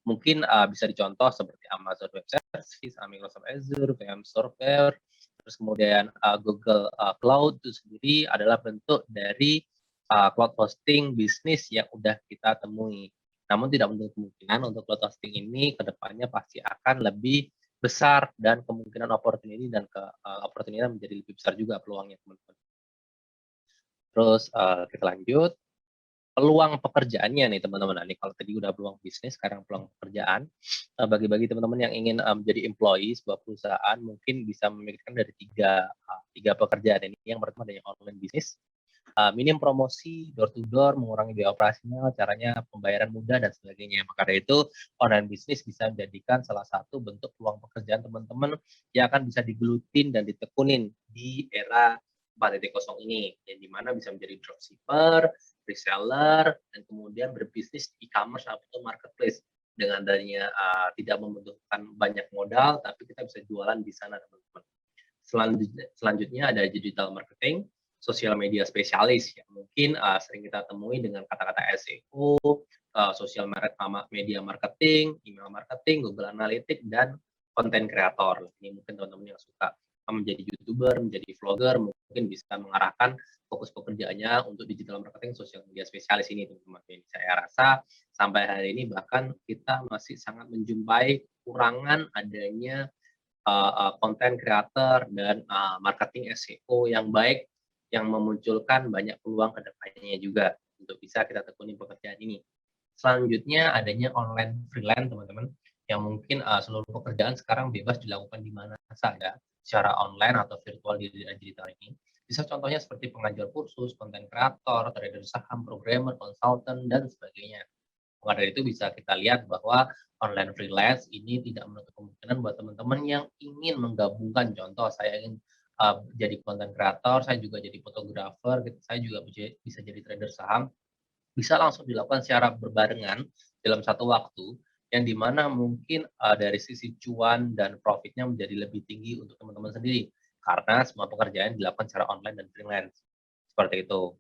Mungkin bisa dicontoh seperti Amazon Web Services, Microsoft Azure, VMware, terus kemudian Google Cloud itu sendiri adalah bentuk dari cloud hosting bisnis yang udah kita temui. Namun tidak menutup kemungkinan untuk cloud hosting ini kedepannya pasti akan lebih besar, dan kemungkinan opportunity menjadi lebih besar juga peluangnya, teman-teman. Terus kita lanjut. Peluang pekerjaannya nih teman-teman. Nih kalau tadi udah peluang bisnis, sekarang peluang pekerjaan. Bagi teman-teman yang ingin menjadi employee sebuah perusahaan, mungkin bisa memikirkan dari tiga pekerjaan ini. Yang pertama ada yang online bisnis, minim promosi, door to door, mengurangi biaya operasional, caranya pembayaran mudah, dan sebagainya. Maka dari itu online bisnis bisa menjadikan salah satu bentuk peluang pekerjaan teman-teman yang akan bisa digelutin dan ditekunin di era 4.0 ini, yang dimana bisa menjadi dropshipper, reseller, dan kemudian berbisnis di e-commerce atau marketplace. Dengan adanya tidak membutuhkan banyak modal, tapi kita bisa jualan di sana, teman-teman. Selanjutnya ada digital marketing, sosial media spesialis, yang mungkin sering kita temui dengan kata-kata SEO, sosial media marketing, email marketing, Google Analytics, dan konten kreator. Ini mungkin teman-teman yang suka menjadi YouTuber, menjadi vlogger, mungkin bisa mengarahkan fokus pekerjaannya untuk digital marketing, sosial media spesialis ini, teman-teman. Saya rasa sampai hari ini bahkan kita masih sangat menjumpai kurangan adanya konten kreator dan marketing SEO yang baik, yang memunculkan banyak peluang ke depannya juga untuk bisa kita tekuni pekerjaan ini. Selanjutnya adanya online freelance teman-teman, yang mungkin seluruh pekerjaan sekarang bebas dilakukan di mana saja secara online atau virtual di era digital ini. Bisa contohnya seperti pengajar kursus, konten kreator, trader saham, programmer, konsultan, dan sebagainya. Maka dari itu bisa kita lihat bahwa online freelance ini tidak menutup kemungkinan buat teman-teman yang ingin menggabungkan, contoh saya ingin jadi konten kreator, saya juga jadi fotografer, gitu, saya juga bisa jadi trader saham, bisa langsung dilakukan secara berbarengan dalam satu waktu, yang dimana mungkin dari sisi cuan dan profitnya menjadi lebih tinggi untuk teman-teman sendiri, karena semua pekerjaan dilakukan secara online dan freelance, seperti itu.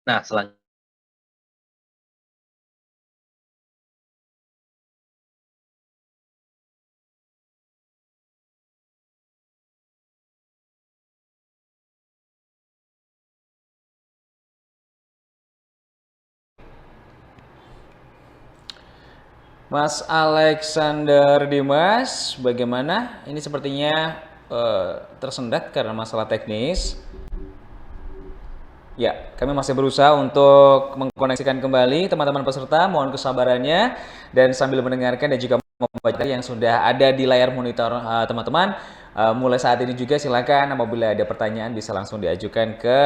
Nah, selanjutnya Mas Alexander Dimas, bagaimana? Ini sepertinya tersendat karena masalah teknis. Ya, kami masih berusaha untuk mengkoneksikan kembali teman-teman peserta. Mohon kesabarannya dan sambil mendengarkan dan juga membaca yang sudah ada di layar monitor teman-teman. Mulai saat ini juga silakan apabila ada pertanyaan bisa langsung diajukan ke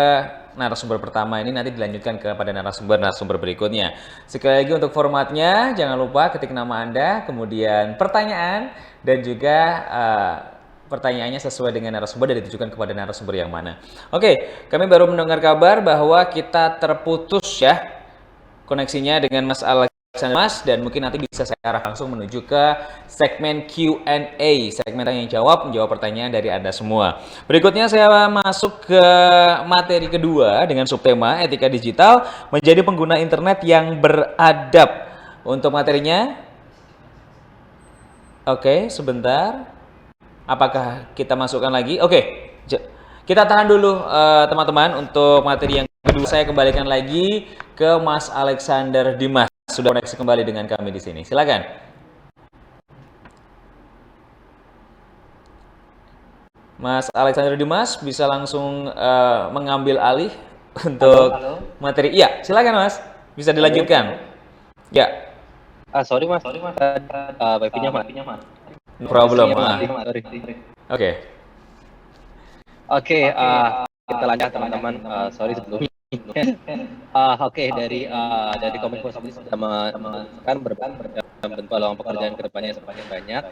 narasumber pertama ini, nanti dilanjutkan kepada narasumber berikutnya. Sekali lagi untuk formatnya, jangan lupa ketik nama Anda, kemudian pertanyaan, dan juga pertanyaannya sesuai dengan narasumber dan ditujukan kepada narasumber yang mana. Oke, kami baru mendengar kabar bahwa kita terputus ya koneksinya dengan Mas Alexander Mas, dan mungkin nanti bisa saya arah langsung menuju ke segmen Q&A, segmen tanya jawab, menjawab pertanyaan dari Anda semua. Berikutnya saya masuk ke materi kedua dengan subtema etika digital menjadi pengguna internet yang beradab. Untuk materinya, oke, sebentar. Apakah kita masukkan lagi? Oke, kita tahan dulu teman-teman untuk materi yang kedua. Saya kembalikan lagi ke Mas Alexander Dimas. Sudah koneksi kembali dengan kami di sini. Silakan. Mas Alexander Dimas bisa langsung mengambil alih untuk materi. Iya, silakan Mas. Bisa dilanjutkan. Ya. sorry mas, wifi-nya mati. No problem. Oke. Oke, kita lanjut teman-teman. Sorry sebelumnya. Oke, dari Kominfo sendiri sudah menemukan berbagai bentuk peluang pekerjaan kedepannya sebanyak banyak.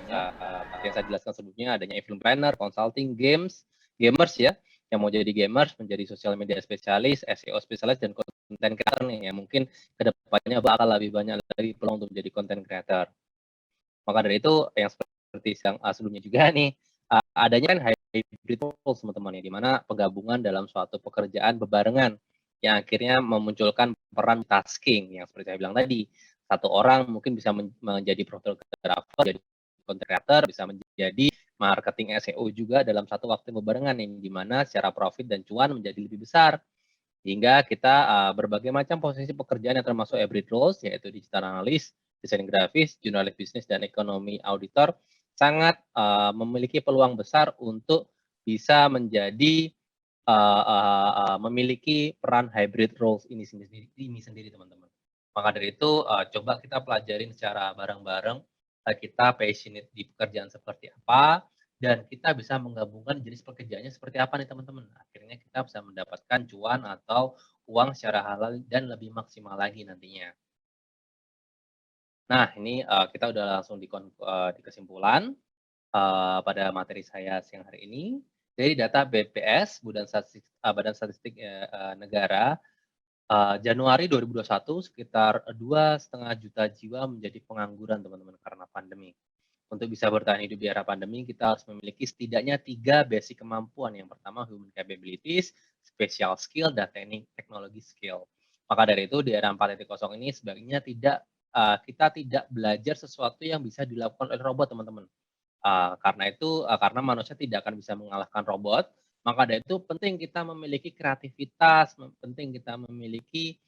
Yang saya jelaskan sebelumnya adanya event planner, consulting, gamers ya, yang mau jadi gamers, menjadi sosial media spesialis, SEO spesialis, dan content creator nih, yang mungkin kedepannya bakal lebih banyak lagi peluang untuk menjadi content creator. Maka dari itu, yang seperti yang sebelumnya juga nih, adanya kan hybrid roles teman-teman ya, di mana penggabungan dalam suatu pekerjaan bebarengan yang akhirnya memunculkan peran tasking yang seperti saya bilang tadi. Satu orang mungkin bisa menjadi fotografer, jadi content creator, bisa menjadi marketing SEO juga dalam satu waktu bebarengan, yang dimana secara profit dan cuan menjadi lebih besar. Hingga kita berbagai macam posisi pekerjaan yang termasuk hybrid roles, yaitu digital analyst, desain grafis, jurnalis bisnis, dan ekonomi auditor, sangat memiliki peluang besar untuk bisa menjadi memiliki peran hybrid roles ini sendiri teman-teman. Maka dari itu coba kita pelajarin secara bareng-bareng, kita passionate di pekerjaan seperti apa, dan kita bisa menggabungkan jenis pekerjaannya seperti apa nih teman-teman. Akhirnya kita bisa mendapatkan cuan atau uang secara halal dan lebih maksimal lagi nantinya. Nah, ini kita udah langsung di kesimpulan pada materi saya siang hari ini. Dari data BPS, Badan Statistik Negara, Januari 2021 sekitar 2,5 juta jiwa menjadi pengangguran teman-teman karena pandemi. Untuk bisa bertahan hidup di era pandemi, kita harus memiliki setidaknya 3 basic kemampuan. Yang pertama, human capabilities, special skill, dan teknologi skill. Maka dari itu, di era 4.0 ini sebaiknya kita tidak belajar sesuatu yang bisa dilakukan oleh robot, teman-teman. Karena manusia tidak akan bisa mengalahkan robot, maka dari itu penting kita memiliki kreativitas, penting kita memiliki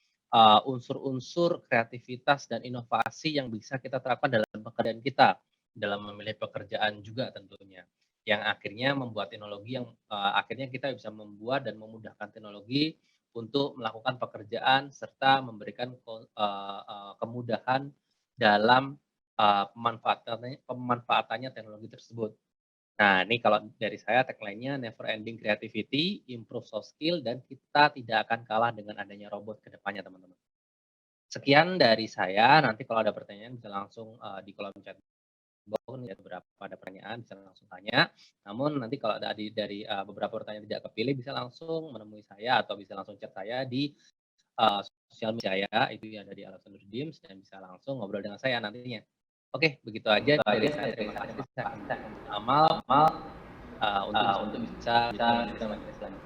unsur-unsur kreativitas dan inovasi yang bisa kita terapkan dalam pekerjaan kita, dalam memilih pekerjaan juga tentunya, yang akhirnya membuat teknologi yang akhirnya kita bisa membuat dan memudahkan teknologi untuk melakukan pekerjaan serta memberikan kemudahan dalam pemanfaatannya teknologi tersebut. Nah, ini kalau dari saya tagline-nya never ending creativity, improve soft skill, dan kita tidak akan kalah dengan adanya robot ke depannya, teman-teman. Sekian dari saya, nanti kalau ada pertanyaan bisa langsung di kolom chat box, ini ada pertanyaan bisa langsung tanya. Namun nanti kalau ada dari beberapa pertanyaan tidak kepilih bisa langsung menemui saya atau bisa langsung chat saya di sosial media saya, itu ada di Alexander Dims, dan bisa langsung ngobrol dengan saya nantinya. Oke, begitu aja dari saya. Terima kasih. Amal untuk bisa sama kita selanjutnya.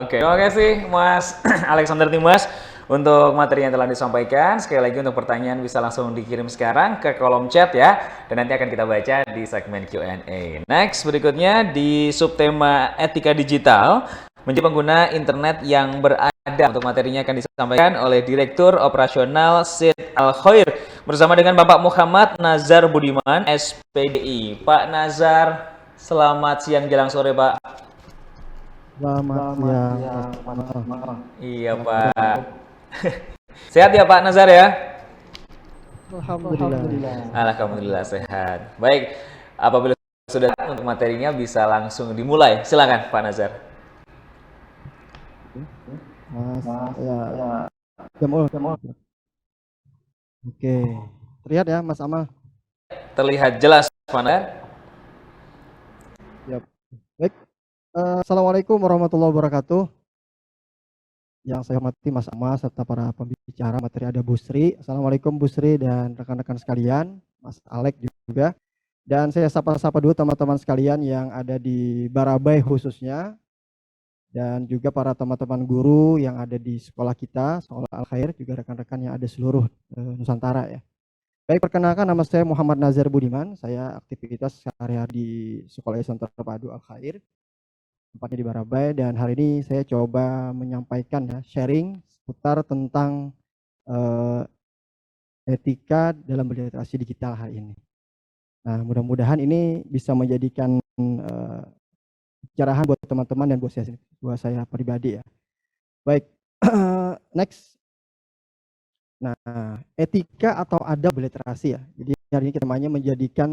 Oke, terima kasih Mas Alexander Dimas untuk materi yang telah disampaikan. Sekali lagi untuk pertanyaan bisa langsung dikirim sekarang ke kolom chat ya, dan nanti akan kita baca di segmen Q&A. Next, berikutnya di subtema etika digital menjadi pengguna internet yang beradab. Untuk materinya akan disampaikan oleh Direktur Operasional Sid Al-Khair bersama dengan Bapak Muhammad Nazar Budiman, SPDI. Pak Nazar, selamat siang jelang sore, Pak. Selamat siang. Iya, Pak. Sehat ya Pak Nazar ya? Alhamdulillah. Alhamdulillah sehat. Baik, apabila sudah untuk materinya bisa langsung dimulai. Silakan Pak Nazar. Mas, ya. Jamul. Oke. Terlihat ya Mas Amal? Terlihat jelas Pak Nazar. Yap. Baik. Assalamualaikum warahmatullahi wabarakatuh. Yang saya hormati Mas Amal serta para pembicara materi ada Bu Sri. Assalamualaikum Bu Sri dan rekan-rekan sekalian, Mas Alek juga. Dan saya sapa-sapa dulu teman-teman sekalian yang ada di Barabai khususnya, dan juga para teman-teman guru yang ada di sekolah kita, Sekolah Al-Khair, juga rekan-rekan yang ada seluruh Nusantara ya. Baik, perkenalkan nama saya Muhammad Nazar Budiman. Saya aktivitas sehari-hari di Sekolah Islam Terpadu Al-Khair, tempatnya di Barabai, dan hari ini saya coba menyampaikan ya, sharing seputar tentang etika dalam berliterasi digital hari ini. Nah, mudah-mudahan ini bisa menjadikan pencerahan buat teman-teman dan buat saya pribadi ya. Baik, next. Nah, etika atau adab berliterasi ya. Jadi hari ini kita namanya menjadikan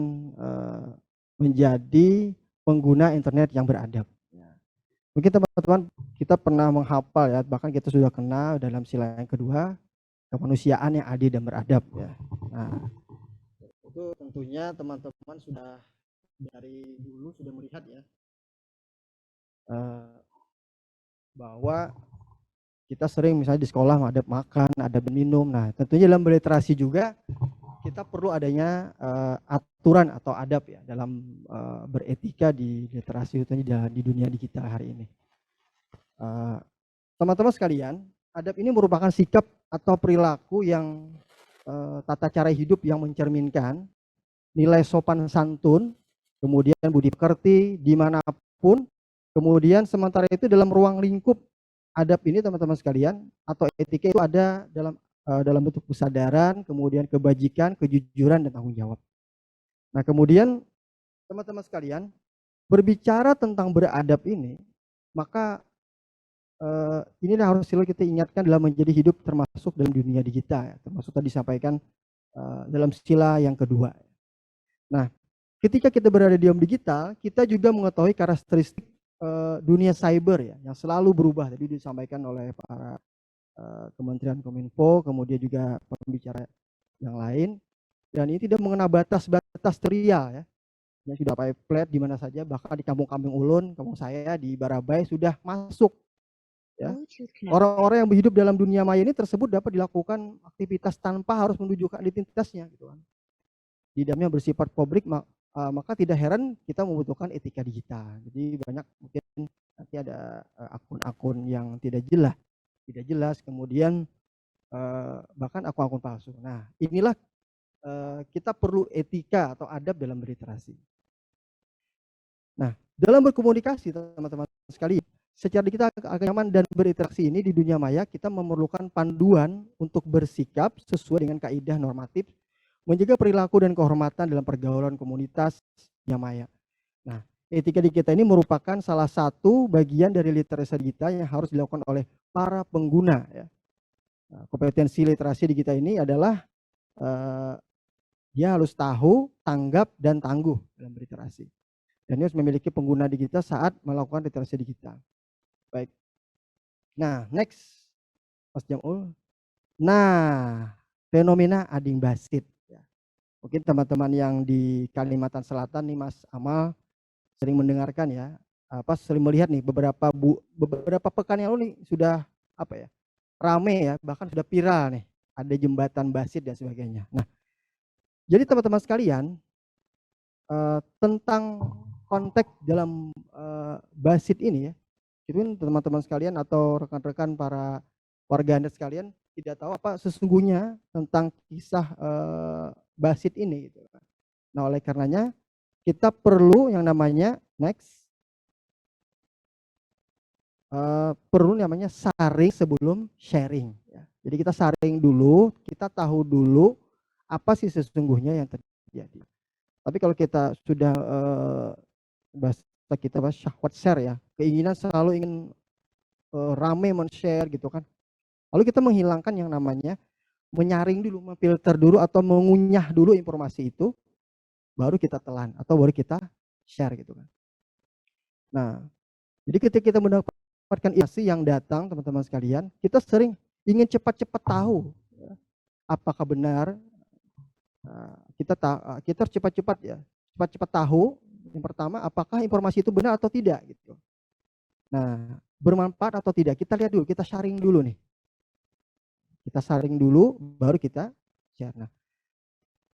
menjadi pengguna internet yang beradab. Mungkin teman-teman kita pernah menghafal ya, bahkan kita sudah kenal dalam sila yang kedua, kemanusiaan yang adil dan beradab ya. Nah, itu tentunya teman-teman sudah dari dulu sudah melihat ya, bahwa kita sering misalnya di sekolah ada makan, ada minum. Nah, tentunya dalam berliterasi juga kita perlu adanya aturan atau adab ya dalam beretika di literasi, tentunya di dunia digital hari ini. Teman-teman sekalian, adab ini merupakan sikap atau perilaku yang tata cara hidup yang mencerminkan nilai sopan santun, kemudian budi pekerti dimanapun, kemudian sementara itu dalam ruang lingkup adab ini teman-teman sekalian atau etika itu ada dalam bentuk kesadaran, kemudian kebajikan, kejujuran, dan tanggung jawab. Nah, kemudian teman-teman sekalian berbicara tentang beradab ini, maka inilah harus selalu kita ingatkan dalam menjadi hidup termasuk dalam dunia digital ya, termasuk tadi disampaikan dalam sila yang kedua. Nah, ketika kita berada di dunia digital, kita juga mengetahui karakteristik dunia cyber ya, yang selalu berubah. Tadi disampaikan oleh para Kementerian Kominfo, kemudian juga pembicara yang lain, dan ini tidak mengenal batas-batas terial ya, yang sudah pakai plat di mana saja, bahkan di kampung-kampung ulun, kampung saya di Barabai sudah masuk ya. Orang-orang yang hidup dalam dunia maya ini tersebut dapat dilakukan aktivitas tanpa harus menunjukkan identitasnya gitu kan. Di dalamnya bersifat publik, maka tidak heran kita membutuhkan etika digital. Jadi banyak mungkin nanti ada akun-akun yang tidak jelas, kemudian bahkan akun-akun palsu. Nah, inilah kita perlu etika atau adab dalam berliterasi. Nah, dalam berkomunikasi teman-teman sekalian, secara kita akan nyaman dan berinteraksi ini di dunia maya, kita memerlukan panduan untuk bersikap sesuai dengan kaidah normatif, menjaga perilaku dan kehormatan dalam pergaulan komunitas dunia maya. Nah, Etika di kita ini merupakan salah satu bagian dari literasi digital yang harus dilakukan oleh para pengguna ya. Nah, kompetensi literasi di kita ini adalah dia harus tahu, tanggap, dan tangguh dalam berliterasi. Dan dia harus memiliki pengguna digital saat melakukan literasi digital. Baik. Nah, next, Mas Jamul. Nah, fenomena ading basit. Ya. Mungkin teman-teman yang di Kalimantan Selatan nih, Mas Amal, sering mendengarkan ya, sering melihat nih beberapa pekan yang lalu nih sudah rame ya, bahkan sudah viral nih, ada jembatan basit dan sebagainya. Nah, jadi teman-teman sekalian, tentang konteks dalam basit ini ya, itu teman-teman sekalian atau rekan-rekan para warganet sekalian tidak tahu apa sesungguhnya tentang kisah basit ini gitu. Nah, oleh karenanya kita perlu yang namanya perlu namanya saring sebelum sharing ya. Jadi kita saring dulu, kita tahu dulu apa sih sesungguhnya yang terjadi. Tapi kalau kita sudah kita syahwat share ya, keinginan selalu ingin rame men-share gitu kan. Lalu kita menghilangkan yang namanya menyaring dulu, memfilter dulu atau mengunyah dulu informasi itu, baru kita telan atau baru kita share gitu kan. Nah, jadi ketika kita mendapatkan informasi yang datang teman-teman sekalian, kita sering ingin cepat-cepat tahu ya, apakah benar. Kita cepat-cepat ya, cepat-cepat tahu yang pertama apakah informasi itu benar atau tidak gitu. Nah, bermanfaat atau tidak kita lihat dulu, kita sharing dulu nih. Kita saring dulu, baru kita share. Nah,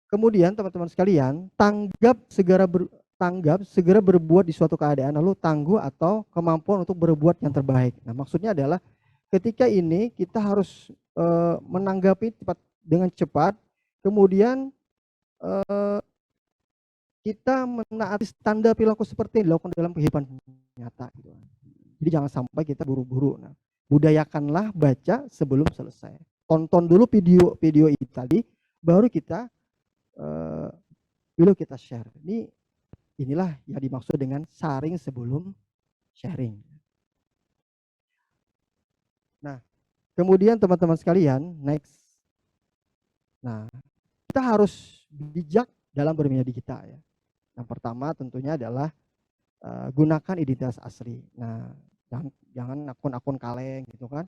kemudian teman-teman sekalian, tanggap segera berbuat di suatu keadaan, lalu tangguh atau kemampuan untuk berbuat yang terbaik. Nah, maksudnya adalah ketika ini kita harus menanggapi dengan cepat, kemudian kita menaati standar perilaku seperti yang dilakukan dalam kehidupan nyata. Gitu. Jadi jangan sampai kita buru-buru. Nah, budayakanlah baca sebelum selesai. Tonton dulu video itu tadi, baru kita share. Inilah yang dimaksud dengan saring sebelum sharing. Nah, kemudian teman-teman sekalian, next. Nah, kita harus bijak dalam bermedia digital ya. Yang pertama tentunya adalah gunakan identitas asli. Nah, jangan akun-akun kaleng gitu kan.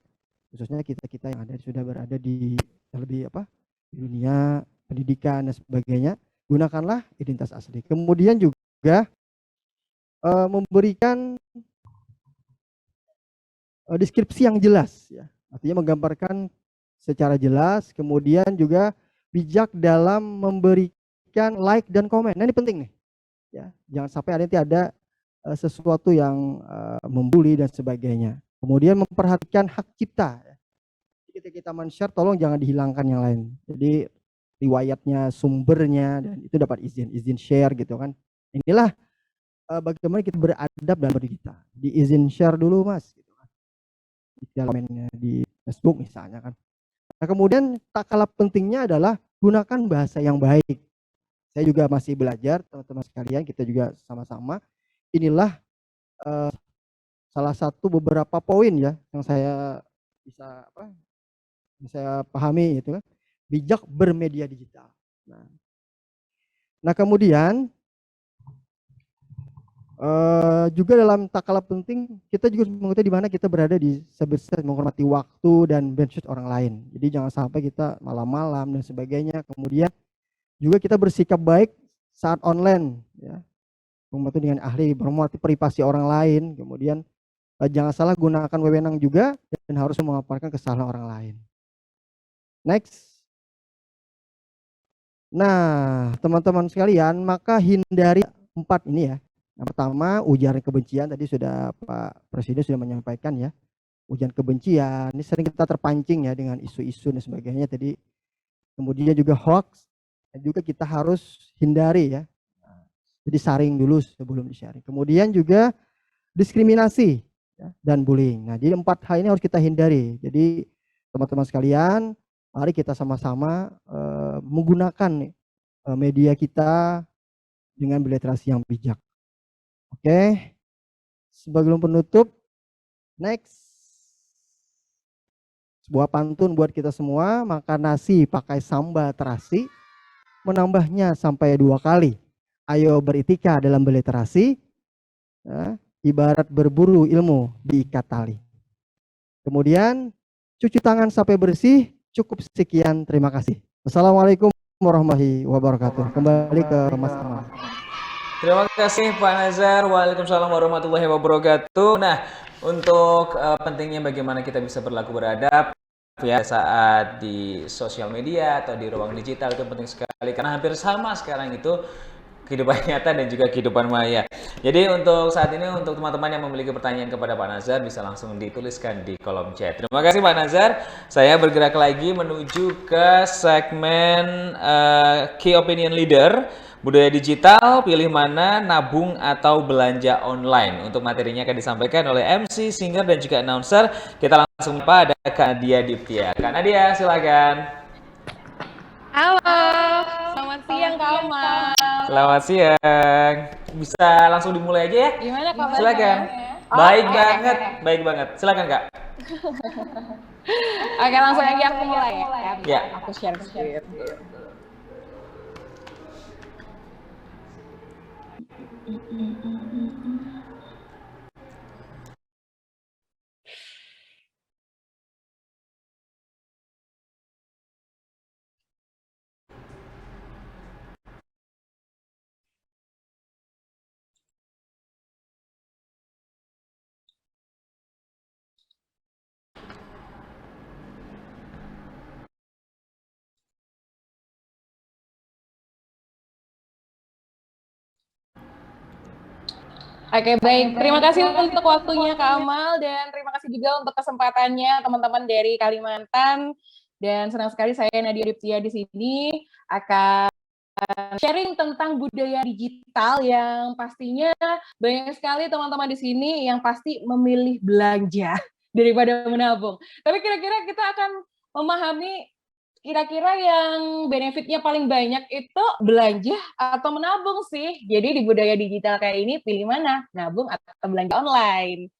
Khususnya kita yang sudah berada di lebih di dunia pendidikan dan sebagainya, gunakanlah identitas asli. Kemudian juga memberikan deskripsi yang jelas ya. Artinya menggambarkan secara jelas, kemudian juga bijak dalam memberikan like dan komen. Nah, ini penting nih. Ya, jangan sampai ada sesuatu yang membuli dan sebagainya. Kemudian memperhatikan hak cipta. Ketika kita men-share, tolong jangan dihilangkan yang lain. Jadi riwayatnya, sumbernya, dan itu dapat izin share gitu kan. Inilah bagaimana kita beradab dalam berdigital. Diizin share dulu mas. Gitu kan. Di komennya di Facebook misalnya kan. Nah, kemudian tak kalah pentingnya adalah gunakan bahasa yang baik. Saya juga masih belajar, teman-teman sekalian, kita juga sama-sama. Inilah salah satu beberapa poin ya yang saya bisa saya pahami gitu kan, bijak bermedia digital. Nah kemudian juga dalam tak kalah penting kita juga mengetahui di mana kita berada di menghormati waktu dan benefit orang lain. Jadi jangan sampai kita malam-malam dan sebagainya. Kemudian juga kita bersikap baik saat online ya. Membantu dengan ahli, menghormati privasi orang lain, kemudian jangan salah gunakan wewenang juga dan harus memaparkan kesalahan orang lain. Next. Nah, teman-teman sekalian, maka hindari 4 ini ya. Yang pertama, ujaran kebencian, tadi sudah Pak Presiden sudah menyampaikan ya. Ujaran kebencian, ini sering kita terpancing ya dengan isu-isu dan sebagainya tadi. Kemudian juga hoax, dan juga kita harus hindari ya. Jadi saring dulu sebelum di-sharing. Kemudian juga diskriminasi ya, dan bullying. Nah, jadi 4 hal ini harus kita hindari. Jadi teman-teman sekalian, mari kita sama-sama menggunakan media kita dengan berliterasi yang bijak. Oke, sebelum penutup, next. Sebuah pantun buat kita semua, makan nasi pakai sambal terasi, menambahnya sampai 2 kali. Ayo beritika dalam berliterasi, ya, ibarat berburu ilmu diikat tali. Kemudian, cuci tangan sampai bersih, cukup sekian, terima kasih. Assalamualaikum warahmatullahi wabarakatuh. Kembali ke Mas Amal. Terima kasih Pak Nazar. Waalaikumsalam warahmatullahi wabarakatuh. Nah, untuk pentingnya bagaimana kita bisa berlaku beradab ya saat di sosial media atau di ruang digital itu penting sekali karena hampir sama sekarang itu kehidupan nyata dan juga kehidupan maya. Jadi untuk saat ini untuk teman-teman yang memiliki pertanyaan kepada Pak Nazar bisa langsung dituliskan di kolom chat. Terima kasih Pak Nazar. Saya bergerak lagi menuju ke segmen Key Opinion Leader. Budaya digital, pilih mana, nabung atau belanja online. Untuk materinya akan disampaikan oleh MC, singer, dan juga announcer. Kita langsung pada Kak Nadia Diptia. Kak Nadia, silakan. Halo, selamat siang Kak Amal. Selamat siang. Bisa langsung dimulai aja ya? Gimana kabarnya? Silakan. Baik banget, baik banget. Silakan Kak. Oke, langsung aja aku mulai ya. Ya. Aku share screen. Oke, baik. Terima kasih untuk waktunya Kak Amal dan terima kasih juga untuk kesempatannya teman-teman dari Kalimantan. Dan senang sekali saya Nadia Diptia di sini akan sharing tentang budaya digital yang pastinya banyak sekali teman-teman di sini yang pasti memilih belanja daripada menabung. Tapi kira-kira kita akan memahami kira-kira yang benefitnya paling banyak itu belanja atau menabung sih. Jadi di budaya digital kayak ini pilih mana? Nabung atau belanja online?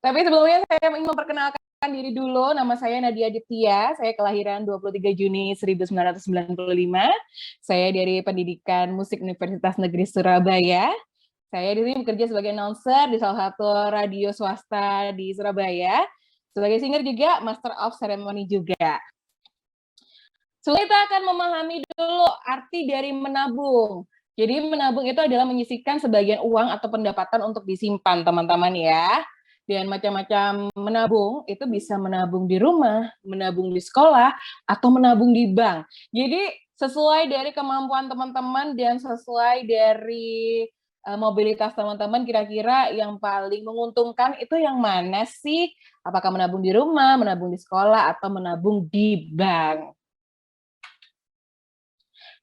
Tapi sebelumnya saya ingin memperkenalkan diri dulu. Nama saya Nadia Diptia. Saya kelahiran 23 Juni 1995. Saya dari Pendidikan Musik Universitas Negeri Surabaya. Saya di sini bekerja sebagai announcer di salah satu radio swasta di Surabaya. Sebagai singer juga, Master of Ceremony juga. So, kita akan memahami dulu arti dari menabung. Jadi menabung itu adalah menyisihkan sebagian uang atau pendapatan untuk disimpan, teman-teman ya. Dan macam-macam menabung, itu bisa menabung di rumah, menabung di sekolah, atau menabung di bank. Jadi sesuai dari kemampuan teman-teman dan sesuai dari mobilitas teman-teman, kira-kira yang paling menguntungkan itu yang mana sih? Apakah menabung di rumah, menabung di sekolah, atau menabung di bank?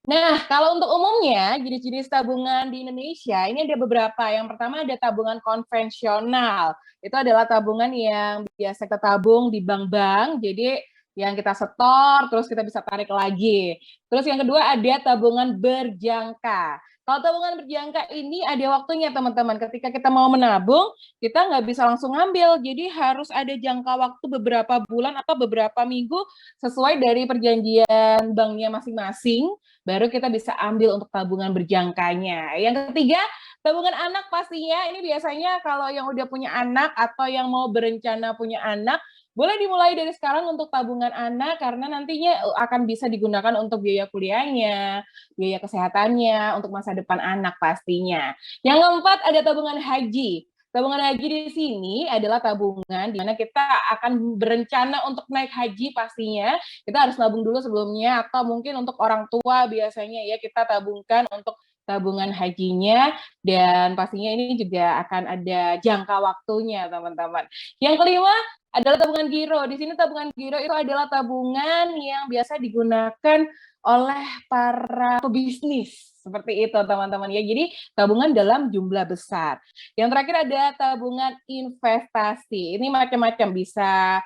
Nah, kalau untuk umumnya, jenis-jenis tabungan di Indonesia, ini ada beberapa. Yang pertama ada tabungan konvensional. Itu adalah tabungan yang biasa kita tabung di bank-bank, jadi yang kita setor, terus kita bisa tarik lagi. Terus yang kedua ada tabungan berjangka. Kalau tabungan berjangka ini ada waktunya teman-teman. Ketika kita mau menabung, kita nggak bisa langsung ngambil. Jadi harus ada jangka waktu beberapa bulan atau beberapa minggu sesuai dari perjanjian banknya masing-masing. Baru kita bisa ambil untuk tabungan berjangkanya. Yang ketiga, tabungan anak pastinya. Ini biasanya kalau yang udah punya anak atau yang mau berencana punya anak, boleh dimulai dari sekarang untuk tabungan anak karena nantinya akan bisa digunakan untuk biaya kuliahnya, biaya kesehatannya, untuk masa depan anak pastinya. Yang keempat ada tabungan haji. Tabungan haji di sini adalah tabungan di mana kita akan berencana untuk naik haji pastinya. Kita harus nabung dulu sebelumnya atau mungkin untuk orang tua biasanya ya kita tabungkan untuk tabungan hajinya dan pastinya ini juga akan ada jangka waktunya teman-teman. Yang kelima adalah tabungan giro. Di sini tabungan giro itu adalah tabungan yang biasa digunakan oleh para pebisnis. Seperti itu teman-teman ya. Jadi tabungan dalam jumlah besar. Yang terakhir ada tabungan investasi. Ini macam-macam, bisa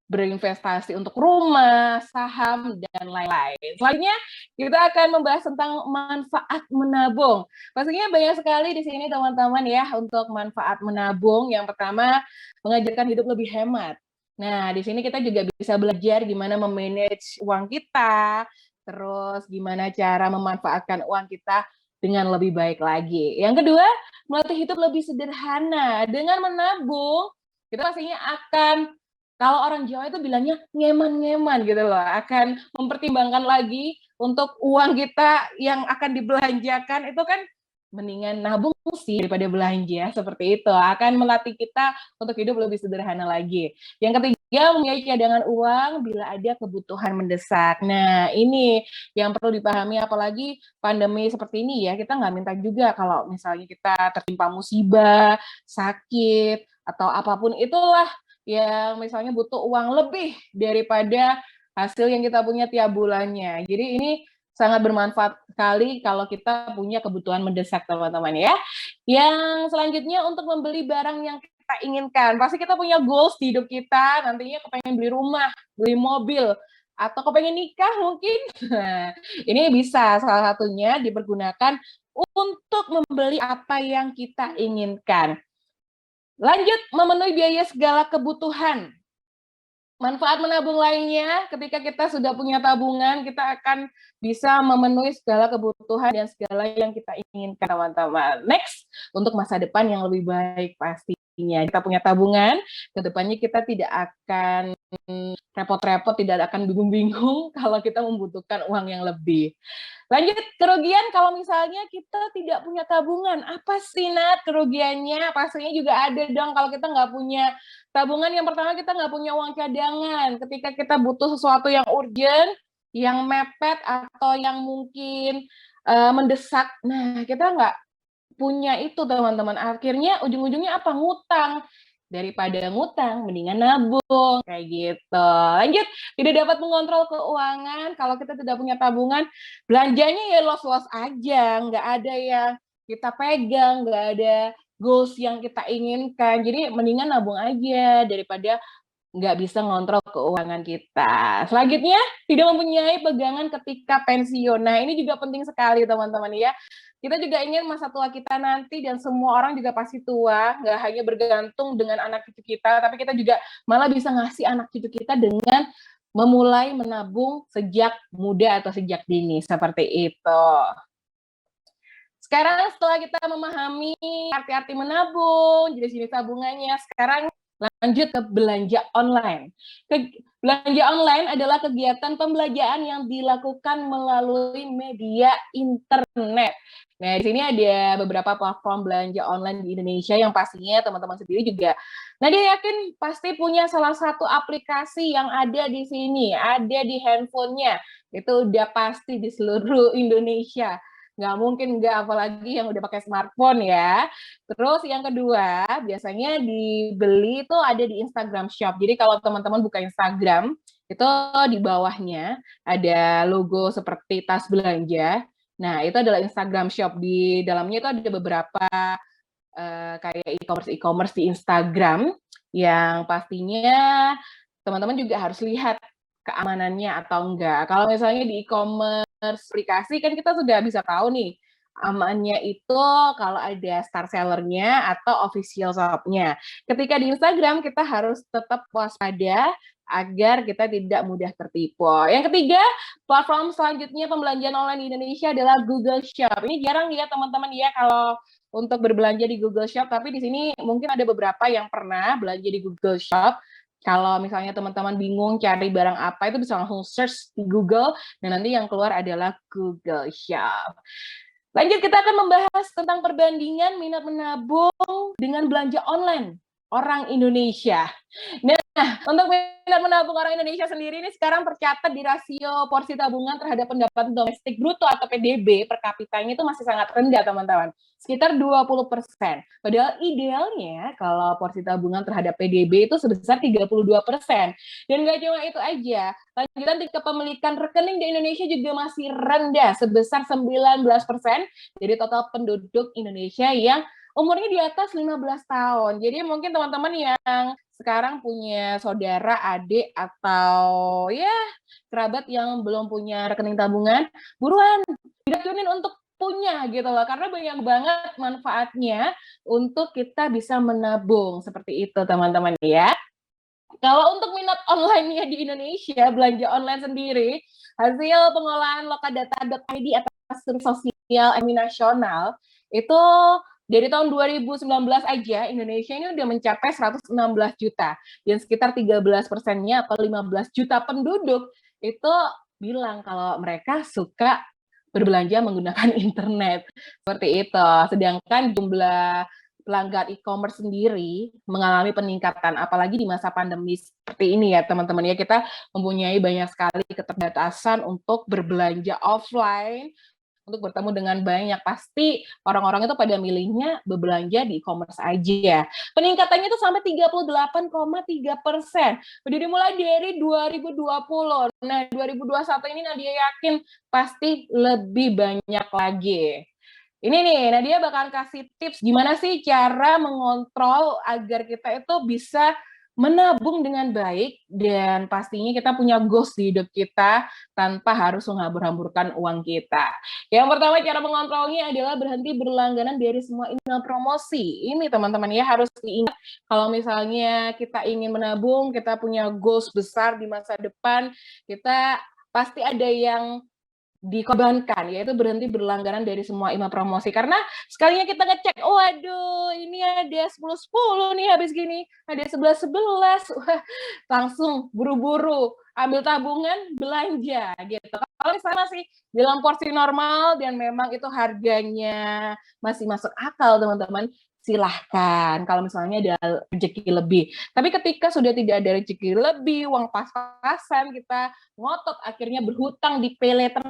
berinvestasi untuk rumah, saham, dan lain-lain. Selanjutnya, kita akan membahas tentang manfaat menabung. Pastinya banyak sekali di sini teman-teman ya untuk manfaat menabung. Yang pertama, mengajarkan hidup lebih hemat. Nah, di sini kita juga bisa belajar gimana memanage uang kita, terus gimana cara memanfaatkan uang kita dengan lebih baik lagi. Yang kedua, melatih hidup lebih sederhana. Dengan menabung, kita pastinya akan, kalau orang Jawa itu bilangnya ngeman-ngeman gitu loh, akan mempertimbangkan lagi untuk uang kita yang akan dibelanjakan itu kan mendingan nabung sih daripada belanja, seperti itu. Akan melatih kita untuk hidup lebih sederhana lagi. Yang ketiga, mempunyai cadangan uang bila ada kebutuhan mendesak. Nah, ini yang perlu dipahami, apalagi pandemi seperti ini ya, kita nggak minta juga kalau misalnya kita tertimpa musibah, sakit, atau apapun itulah yang misalnya butuh uang lebih daripada hasil yang kita punya tiap bulannya. Jadi ini sangat bermanfaat sekali kalau kita punya kebutuhan mendesak, teman-teman ya. Yang selanjutnya, untuk membeli barang yang kita inginkan. Pasti kita punya goals di hidup kita, nantinya kepengen beli rumah, beli mobil, atau kepengen nikah mungkin. Nah, ini bisa salah satunya dipergunakan untuk membeli apa yang kita inginkan. Lanjut, memenuhi biaya segala kebutuhan. Manfaat menabung lainnya, ketika kita sudah punya tabungan, kita akan bisa memenuhi segala kebutuhan dan segala yang kita inginkan, teman-teman. Next, untuk masa depan yang lebih baik pastinya. Kita punya tabungan, kedepannya kita tidak akan repot-repot, tidak akan bingung-bingung kalau kita membutuhkan uang yang lebih. Lanjut, kerugian kalau misalnya kita tidak punya tabungan. Apa sih, Nat, kerugiannya? Pastinya juga ada dong kalau kita nggak punya tabungan. Yang pertama, kita nggak punya uang cadangan. Ketika kita butuh sesuatu yang urgent, yang mepet, atau yang mungkin mendesak, nah kita nggak punya itu, teman-teman. Akhirnya ujung-ujungnya apa? Ngutang. Daripada ngutang, mendingan nabung, kayak gitu. Lanjut, tidak dapat mengontrol keuangan. Kalau kita tidak punya tabungan, belanjanya ya los-los aja, nggak ada yang kita pegang, nggak ada goals yang kita inginkan. Jadi mendingan nabung aja daripada nggak bisa ngontrol keuangan kita. Selanjutnya, tidak mempunyai pegangan ketika pensiun. Nah, ini juga penting sekali, teman-teman ya. Kita juga ingin masa tua kita nanti, dan semua orang juga pasti tua, nggak hanya bergantung dengan anak cucu kita, tapi kita juga malah bisa ngasih anak cucu kita dengan memulai menabung sejak muda atau sejak dini, seperti itu. Sekarang setelah kita memahami arti-arti menabung, jenis-jenis tabungannya, sekarang lanjut ke belanja online. Belanja online adalah kegiatan pembelanjaan yang dilakukan melalui media internet. Nah, di sini ada beberapa platform belanja online di Indonesia yang pastinya teman-teman sendiri juga. Nah, dia yakin pasti punya salah satu aplikasi yang ada di sini, ada di handphonenya. Itu udah pasti di seluruh Indonesia. Nggak mungkin nggak, apalagi yang udah pakai smartphone ya. Terus yang kedua, biasanya dibeli itu ada di Instagram Shop. Jadi kalau teman-teman buka Instagram, itu di bawahnya ada logo seperti tas belanja. Nah, itu adalah Instagram Shop. Di dalamnya itu ada beberapa kayak e-commerce di Instagram yang pastinya teman-teman juga harus lihat keamanannya atau enggak. Kalau misalnya di e-commerce aplikasi kan kita sudah bisa tahu nih, amannya itu kalau ada star sellernya atau official shop-nya. Ketika di Instagram kita harus tetap waspada agar kita tidak mudah tertipu. Yang ketiga, platform selanjutnya pembelanjaan online di Indonesia adalah Google Shop. Ini jarang ya teman-teman ya kalau untuk berbelanja di Google Shop, tapi di sini mungkin ada beberapa yang pernah belanja di Google Shop. Kalau misalnya teman-teman bingung cari barang apa, itu bisa langsung search di Google, dan nanti yang keluar adalah Google Shop. Lanjut, kita akan membahas tentang perbandingan minat menabung dengan belanja online orang Indonesia. Nah, untuk minat menabung orang Indonesia sendiri ini sekarang tercatat di rasio porsi tabungan terhadap pendapatan domestik bruto atau PDB per kapitanya itu masih sangat rendah, teman-teman. Sekitar 20%. Padahal idealnya kalau porsi tabungan terhadap PDB itu sebesar 32%. Dan nggak cuma itu aja, lanjutan tingkat kepemilikan rekening di Indonesia juga masih rendah, sebesar 19% dari total penduduk Indonesia yang umurnya di atas 15 tahun. Jadi mungkin teman-teman yang sekarang punya saudara, adik, atau ya kerabat yang belum punya rekening tabungan, buruan diracunin untuk punya gitu loh, karena banyak banget manfaatnya untuk kita bisa menabung, seperti itu teman-teman ya. Kalau untuk minat online-nya di Indonesia, belanja online sendiri, hasil pengolahan lokadata.id atas survei sosial ekonomi nasional, itu dari tahun 2019 aja, Indonesia ini udah mencapai 116 juta. Dan sekitar 13%-nya atau 15 juta penduduk, itu bilang kalau mereka suka berbelanja menggunakan internet. Seperti itu. Sedangkan jumlah pelanggan e-commerce sendiri mengalami peningkatan, apalagi di masa pandemi seperti ini ya teman-teman ya, kita mempunyai banyak sekali keterbatasan untuk berbelanja offline, untuk bertemu dengan banyak, pasti orang-orang itu pada milihnya berbelanja di e-commerce aja. Peningkatannya itu sampai 38,3%. Udah dimulai dari 2020. Nah, 2021 ini Nadia yakin pasti lebih banyak lagi. Ini nih, Nadia bakal kasih tips gimana sih cara mengontrol agar kita itu bisa menabung dengan baik dan pastinya kita punya goals di hidup kita tanpa harus menghambur-hamburkan uang kita. Yang pertama cara mengontrolnya adalah berhenti berlangganan dari semua email promosi. Ini teman-teman ya harus diingat kalau misalnya kita ingin menabung, kita punya goals besar di masa depan, kita pasti ada yang dikorbankan, yaitu berhenti berlangganan dari semua email promosi. Karena sekalinya kita ngecek, oh aduh ini ada 10-10 nih habis gini, ada 11-11, langsung buru-buru ambil tabungan, belanja gitu. Kalau misalnya masih dalam porsi normal dan memang itu harganya masih masuk akal teman-teman, silahkan kalau misalnya ada rezeki lebih. Tapi ketika sudah tidak ada rezeki lebih, uang pas-pasan, kita ngotot akhirnya berhutang di pay letter,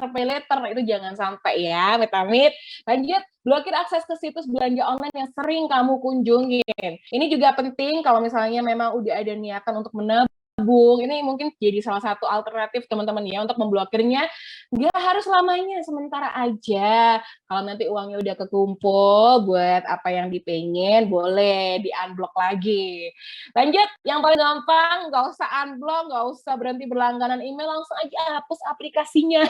itu jangan sampai ya, amit-amit. Lanjut, blokir akses ke situs belanja online yang sering kamu kunjungin. Ini juga penting kalau misalnya memang udah ada niatan untuk menabung, ini mungkin jadi salah satu alternatif teman-teman ya untuk memblokirnya. Nggak harus lamanya, sementara aja. Kalau nanti uangnya udah kekumpul buat apa yang dipengen, boleh di-unblock lagi. Lanjut, yang paling gampang, nggak usah unblock, nggak usah berhenti berlangganan email, langsung aja hapus aplikasinya.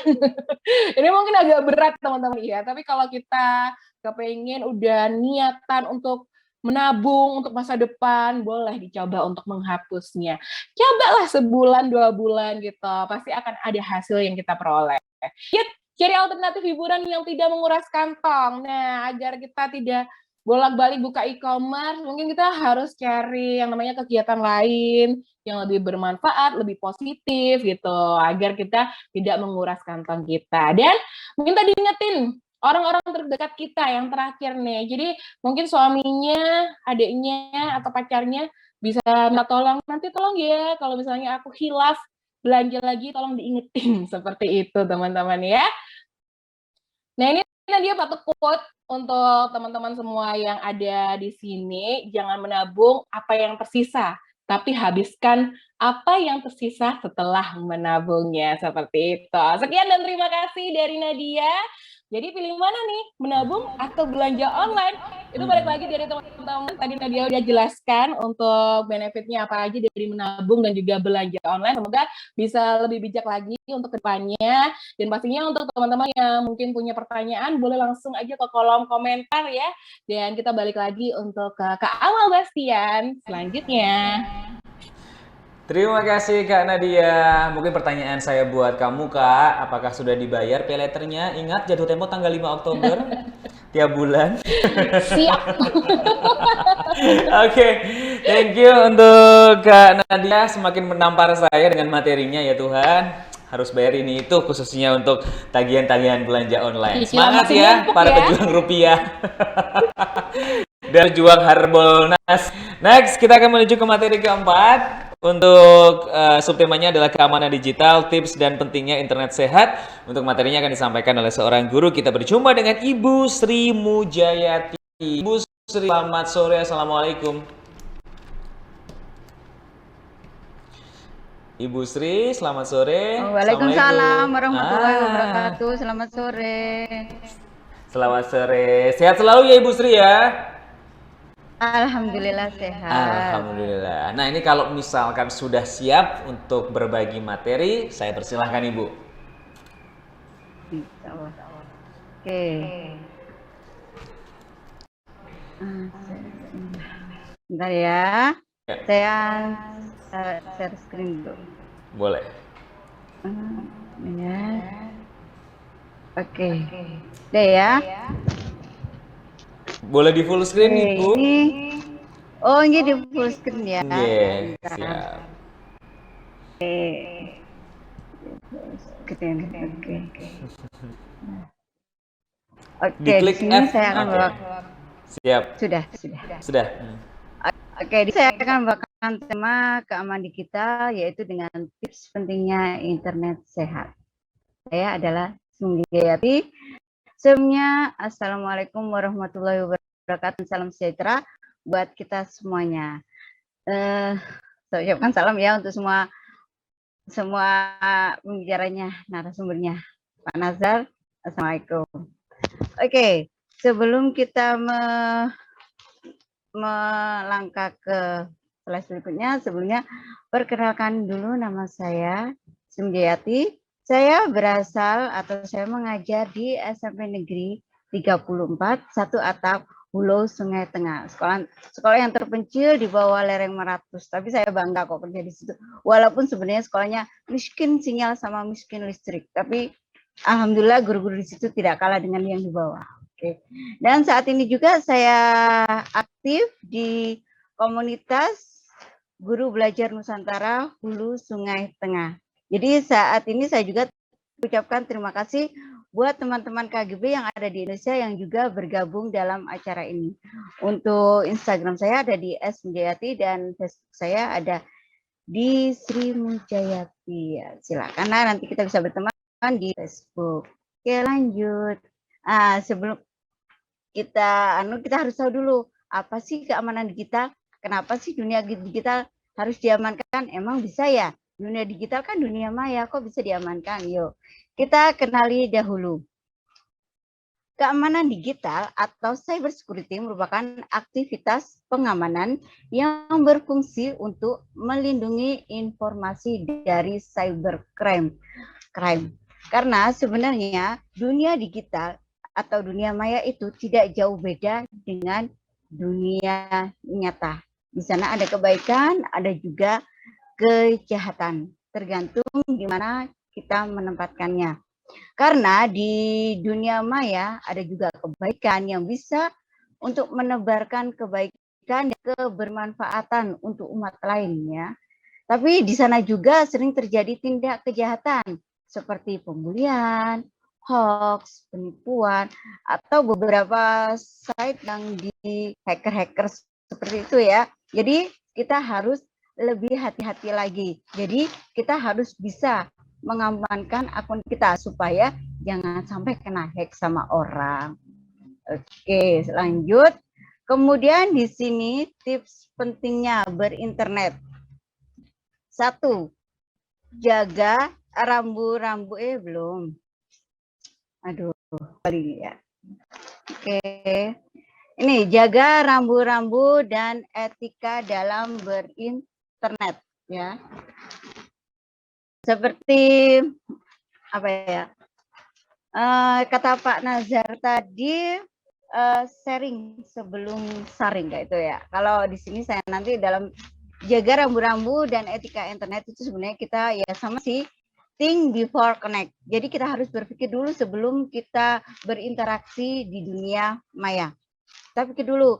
Ini mungkin agak berat teman-teman ya, tapi kalau kita kepengen udah niatan untuk menabung untuk masa depan, boleh dicoba untuk menghapusnya. Cobalah sebulan, 2 bulan gitu, pasti akan ada hasil yang kita peroleh. Yuk, cari alternatif hiburan yang tidak menguras kantong. Nah, agar kita tidak bolak-balik buka e-commerce, mungkin kita harus cari yang namanya kegiatan lain yang lebih bermanfaat, lebih positif gitu, agar kita tidak menguras kantong kita. Dan mungkin tadi ingetin, orang-orang terdekat kita yang terakhir nih. Jadi mungkin suaminya, adiknya, atau pacarnya bisa minta tolong, nanti tolong ya kalau misalnya aku hilaf belanja lagi, tolong diingetin. Seperti itu teman-teman ya. Nah ini dia patut quote untuk teman-teman semua yang ada di sini. Jangan menabung apa yang tersisa, tapi habiskan apa yang tersisa setelah menabungnya. Seperti itu. Sekian dan terima kasih dari Nadia. Jadi pilih mana nih, menabung atau belanja online? Itu balik lagi dari teman-teman. Tadi Nadia udah jelaskan untuk benefitnya apa aja dari menabung dan juga belanja online. Semoga bisa lebih bijak lagi untuk kedepannya. Dan pastinya untuk teman-teman yang mungkin punya pertanyaan, boleh langsung aja ke kolom komentar ya. Dan kita balik lagi untuk ke Kak Amal Bastian selanjutnya. Terima kasih Kak Nadia. Mungkin pertanyaan saya buat kamu Kak, apakah sudah dibayar pay letternya? Ingat jatuh tempo tanggal 5 Oktober tiap bulan. Siap. Oke, thank you untuk Kak Nadia semakin menampar saya dengan materinya ya Tuhan. Harus bayar ini itu khususnya untuk tagihan-tagihan belanja online. Semangat ya para pejuang rupiah. Dan pejuang Harbolnas. Next, kita akan menuju ke materi keempat. Untuk subtemanya adalah keamanan digital, tips dan pentingnya internet sehat. Untuk materinya akan disampaikan oleh seorang guru. Kita berjumpa dengan Ibu Sri Mujayati. Ibu Sri, selamat sore. Assalamualaikum. Ibu Sri, selamat sore. Waalaikumsalam warahmatullahi wabarakatuh. Selamat sore. Selamat sore. Sehat selalu ya Ibu Sri ya. Alhamdulillah sehat. Alhamdulillah. Nah, ini kalau misalkan sudah siap untuk berbagi materi, saya persilahkan Ibu. Insya Allah. Oke. Bentar ya. Ya. Saya share screen dulu. Boleh. Ya. Oke. Udah ya. Boleh di full screen, Ibu? Oh, ini di full screen ya. Iya, siap. Oke. Oke, di Diklik sini F. saya akan Oke. bawa. Siap. Sudah. Sudah. Oke, saya akan membawakan tema keamanan digital, yaitu dengan tips pentingnya internet sehat. Saya adalah Sunggayati. Sebelumnya, Assalamualaikum warahmatullahi wabarakatuh. Salam sejahtera buat kita semuanya. Saya ucapkan salam ya untuk semua pembicaranya, narasumbernya. Pak Nazar, Assalamualaikum. Oke, sebelum kita melangkah ke slide berikutnya, sebelumnya perkenalkan dulu nama saya Sunggayati. Saya berasal atau saya mengajar di SMP Negeri 34 1 Atap Hulu Sungai Tengah. Sekolah yang terpencil di bawah lereng Meratus. Tapi saya bangga kok kerja di situ. Walaupun sebenarnya sekolahnya miskin sinyal sama miskin listrik. Tapi alhamdulillah guru-guru di situ tidak kalah dengan yang di bawah. Oke. Dan saat ini juga saya aktif di komunitas Guru Belajar Nusantara Hulu Sungai Tengah. Jadi saat ini saya juga ucapkan terima kasih buat teman-teman KGB yang ada di Indonesia yang juga bergabung dalam acara ini. Untuk Instagram saya ada di @sunggayati dan Facebook saya ada di Sri Mujayati. Ya, silakan nanti kita bisa berteman di Facebook. Oke, lanjut. Sebelum kita harus tahu dulu apa sih keamanan digital? Kenapa sih dunia digital harus diamankan? Emang bisa ya? Dunia digital kan dunia maya, kok bisa diamankan? Yuk, kita kenali dahulu. Keamanan digital atau cyber security merupakan aktivitas pengamanan yang berfungsi untuk melindungi informasi dari cybercrime. Karena sebenarnya dunia digital atau dunia maya itu tidak jauh beda dengan dunia nyata. Di sana ada kebaikan, ada juga kejahatan, tergantung di mana kita menempatkannya. Karena di dunia maya ada juga kebaikan yang bisa untuk menebarkan kebaikan dan kebermanfaatan untuk umat lainnya. Tapi di sana juga sering terjadi tindak kejahatan seperti pembulian, hoax, penipuan, atau beberapa site yang di hacker-hacker seperti itu ya. Jadi kita harus lebih hati-hati lagi. Jadi kita harus bisa mengamankan akun kita supaya jangan sampai kena hack sama orang. Oke, lanjut. Kemudian di sini tips pentingnya berinternet. 1. Jaga rambu-rambu belum. Aduh, kali ya. Oke. Ini jaga rambu-rambu dan etika dalam berinternet ya. Seperti apa ya? Kata Pak Nazar tadi sharing sebelum saring kayak itu ya. Kalau di sini saya nanti dalam jaga rambu-rambu dan etika internet itu sebenarnya kita ya sama sih think before connect. Jadi kita harus berpikir dulu sebelum kita berinteraksi di dunia maya. Kita pikir dulu,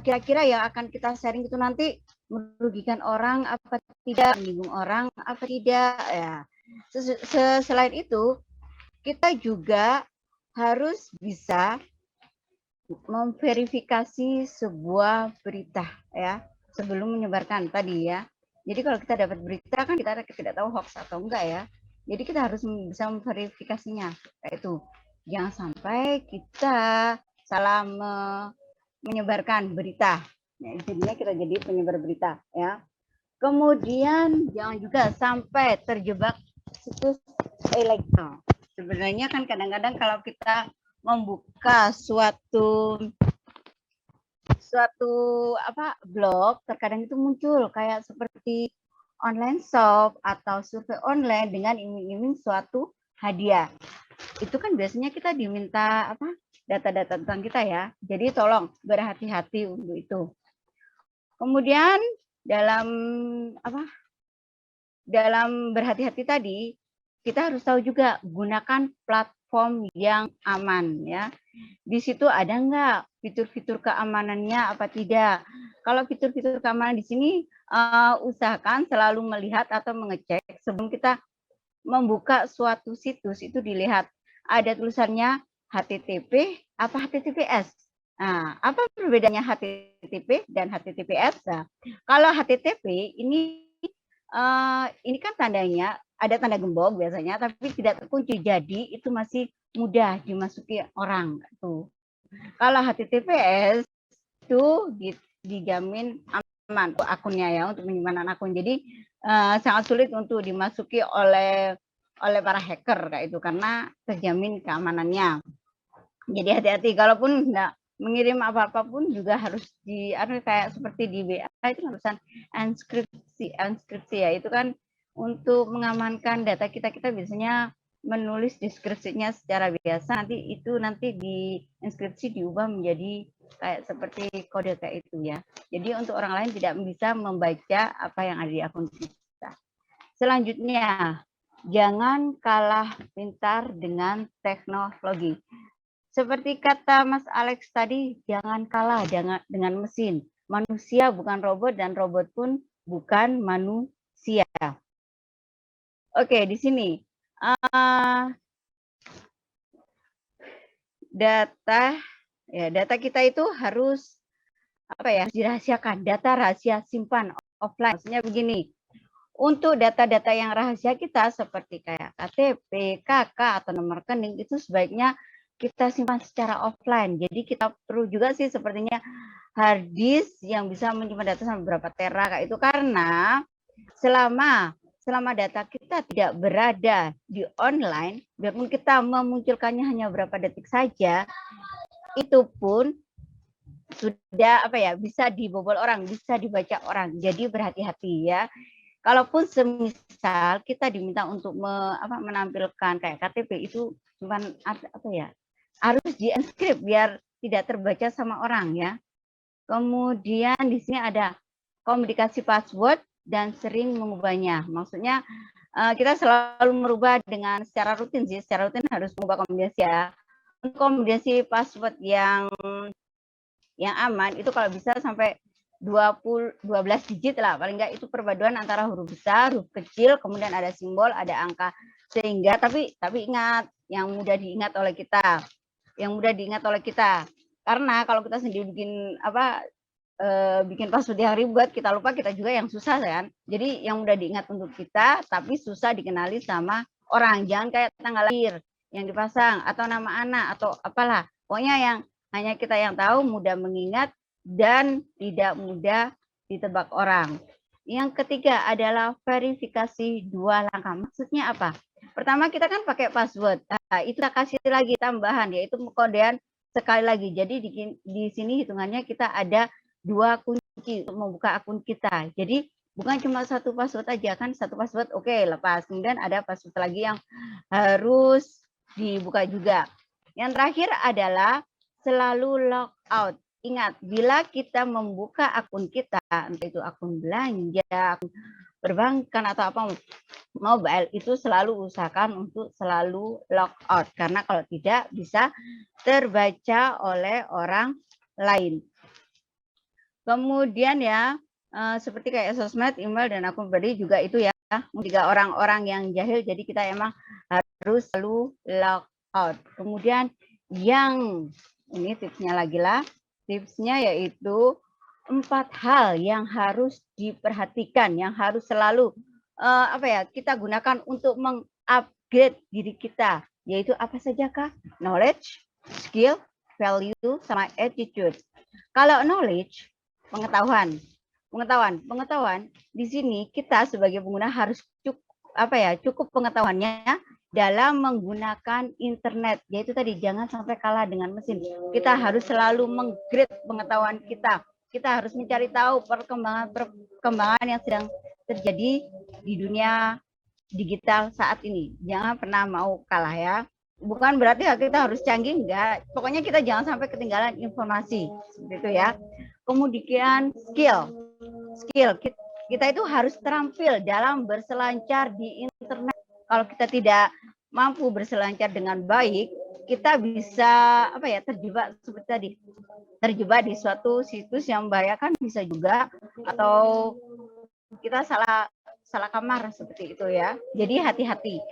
kira-kira yang akan kita sharing itu nanti merugikan orang apa tidak, menyinggung orang apa tidak. Ya. Selain itu, kita juga harus bisa memverifikasi sebuah berita ya sebelum menyebarkan tadi ya. Jadi kalau kita dapat berita kan kita tidak tahu hoax atau enggak ya. Jadi kita harus bisa memverifikasinya. Itu jangan sampai kita salah menyebarkan berita. Ya, jadinya kita jadi penyebar berita ya. Kemudian jangan juga sampai terjebak situs ilegal. Sebenarnya kan kadang-kadang kalau kita membuka suatu suatu blog terkadang itu muncul kayak seperti online shop atau survei online dengan iming-iming suatu hadiah. Itu kan biasanya kita diminta data-data tentang kita ya. Jadi tolong berhati-hati untuk itu. Kemudian dalam dalam berhati-hati tadi, kita harus tahu juga gunakan platform yang aman ya. Di situ ada nggak fitur-fitur keamanannya apa tidak? Kalau fitur-fitur keamanan di sini usahakan selalu melihat atau mengecek sebelum kita membuka suatu situs, itu dilihat ada tulisannya HTTP apa HTTPS. Nah, apa perbedaannya HTTP dan HTTPS? Nah, kalau HTTP ini kan tandanya ada tanda gembok biasanya, tapi tidak terkunci, jadi itu masih mudah dimasuki orang tuh. Kalau HTTPS itu dijamin aman akunnya ya, untuk penyimpanan akun. Jadi sangat sulit untuk dimasuki oleh para hacker kayak itu karena terjamin keamanannya. Jadi hati-hati, kalaupun enggak mengirim apa-apa pun juga harus kayak seperti di WA itu urusan enkripsi ya, itu kan untuk mengamankan data kita biasanya menulis deskripsinya secara biasa, nanti di inskripsi diubah menjadi kayak seperti kode kayak itu ya. Jadi untuk orang lain tidak bisa membaca apa yang ada di akun kita. Selanjutnya, jangan kalah pintar dengan teknologi. Seperti kata Mas Alex tadi, jangan kalah dengan mesin. Manusia bukan robot dan robot pun bukan manusia. Oke, di sini data kita itu harus dirahasiakan. Data rahasia simpan offline. Maksudnya begini, untuk data-data yang rahasia kita seperti kayak KTP, KK atau nomor rekening itu sebaiknya kita simpan secara offline. Jadi kita perlu juga sih sepertinya hard disk yang bisa menyimpan data sampai berapa tera kayak itu, karena selama data kita tidak berada di online, biarpun kita memunculkannya hanya berapa detik saja, itu pun sudah bisa dibobol orang, bisa dibaca orang. Jadi berhati-hati ya. Kalaupun semisal kita diminta untuk menampilkan kayak KTP, itu cuman harus di-enskrip biar tidak terbaca sama orang ya. Kemudian di sini ada komunikasi password dan sering mengubahnya. Maksudnya kita selalu merubah dengan secara rutin sih, secara rutin harus mengubah kombinasi ya. Kombinasi password yang aman itu kalau bisa sampai 12 digit lah, paling enggak itu perpaduan antara huruf besar, huruf kecil, kemudian ada simbol, ada angka, sehingga tapi ingat yang mudah diingat oleh kita. Karena kalau kita sendiri bikin password yang ribet, kita lupa, kita juga yang susah kan. Jadi yang mudah diingat untuk kita tapi susah dikenali sama orang. Jangan kayak tanggal lahir yang dipasang atau nama anak atau apalah. Pokoknya yang hanya kita yang tahu, mudah mengingat dan tidak mudah ditebak orang. Yang ketiga adalah verifikasi 2 langkah. Maksudnya apa? Pertama kita kan pakai password. Nah, itu kita kasih lagi tambahan, yaitu kodean sekali lagi. Jadi di sini hitungannya kita ada 2 kunci untuk membuka akun kita. Jadi bukan cuma 1 password aja, kan 1 password oke, lepas. Kemudian ada password lagi yang harus dibuka juga. Yang terakhir adalah selalu log out. Ingat, bila kita membuka akun kita, entah itu akun belanja, akun perbankan atau apa mobile, itu selalu usahakan untuk selalu log out, karena kalau tidak bisa terbaca oleh orang lain. Kemudian ya seperti kayak sosmed, email dan akun pribadi juga itu ya, jika orang-orang yang jahil, jadi kita emang harus selalu log out. Kemudian yang ini tipsnya lagi lah, tipsnya yaitu 4 hal yang harus diperhatikan, yang harus selalu kita gunakan untuk mengupgrade diri kita, yaitu apa saja kah? Knowledge, skill, value, sama attitude. Kalau knowledge, pengetahuan di sini kita sebagai pengguna harus cukup pengetahuannya dalam menggunakan internet. Yaitu tadi, jangan sampai kalah dengan mesin. Kita harus selalu menggrade pengetahuan kita. Kita harus mencari tahu perkembangan yang sedang terjadi di dunia digital saat ini. Jangan pernah mau kalah ya. Bukan berarti kita harus canggih, enggak. Pokoknya kita jangan sampai ketinggalan informasi. Seperti itu ya. Kemudian skill. Kita itu harus terampil dalam berselancar di internet. Kalau kita tidak mampu berselancar dengan baik, kita bisa terjebak seperti tadi. Terjebak di suatu situs yang membahayakan bisa juga, atau kita salah kamar seperti itu ya. Jadi hati-hati.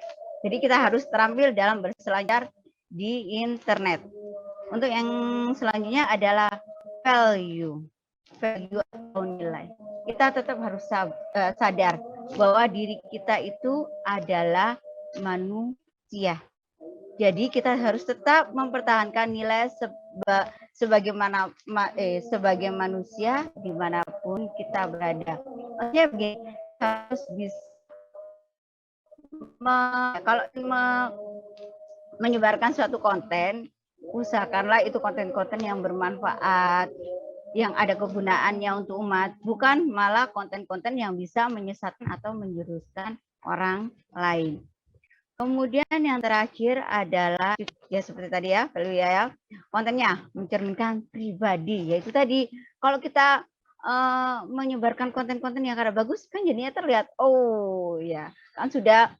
Jadi kita harus terampil dalam berselancar di internet. Untuk yang selanjutnya adalah value atau nilai. Kita tetap harus sadar bahwa diri kita itu adalah manusia. Jadi kita harus tetap mempertahankan nilai sebagai manusia dimanapun kita berada. Maksudnya begini, harus bisa kalau menyebarkan suatu konten, usahakanlah itu konten-konten yang bermanfaat, yang ada kegunaannya untuk umat, bukan malah konten-konten yang bisa menyesatkan atau menjuruskan orang lain. Kemudian yang terakhir adalah ya seperti tadi ya, value ya, kontennya mencerminkan pribadi, yaitu tadi kalau kita menyebarkan konten-konten yang kada bagus kan jadinya terlihat oh ya kan sudah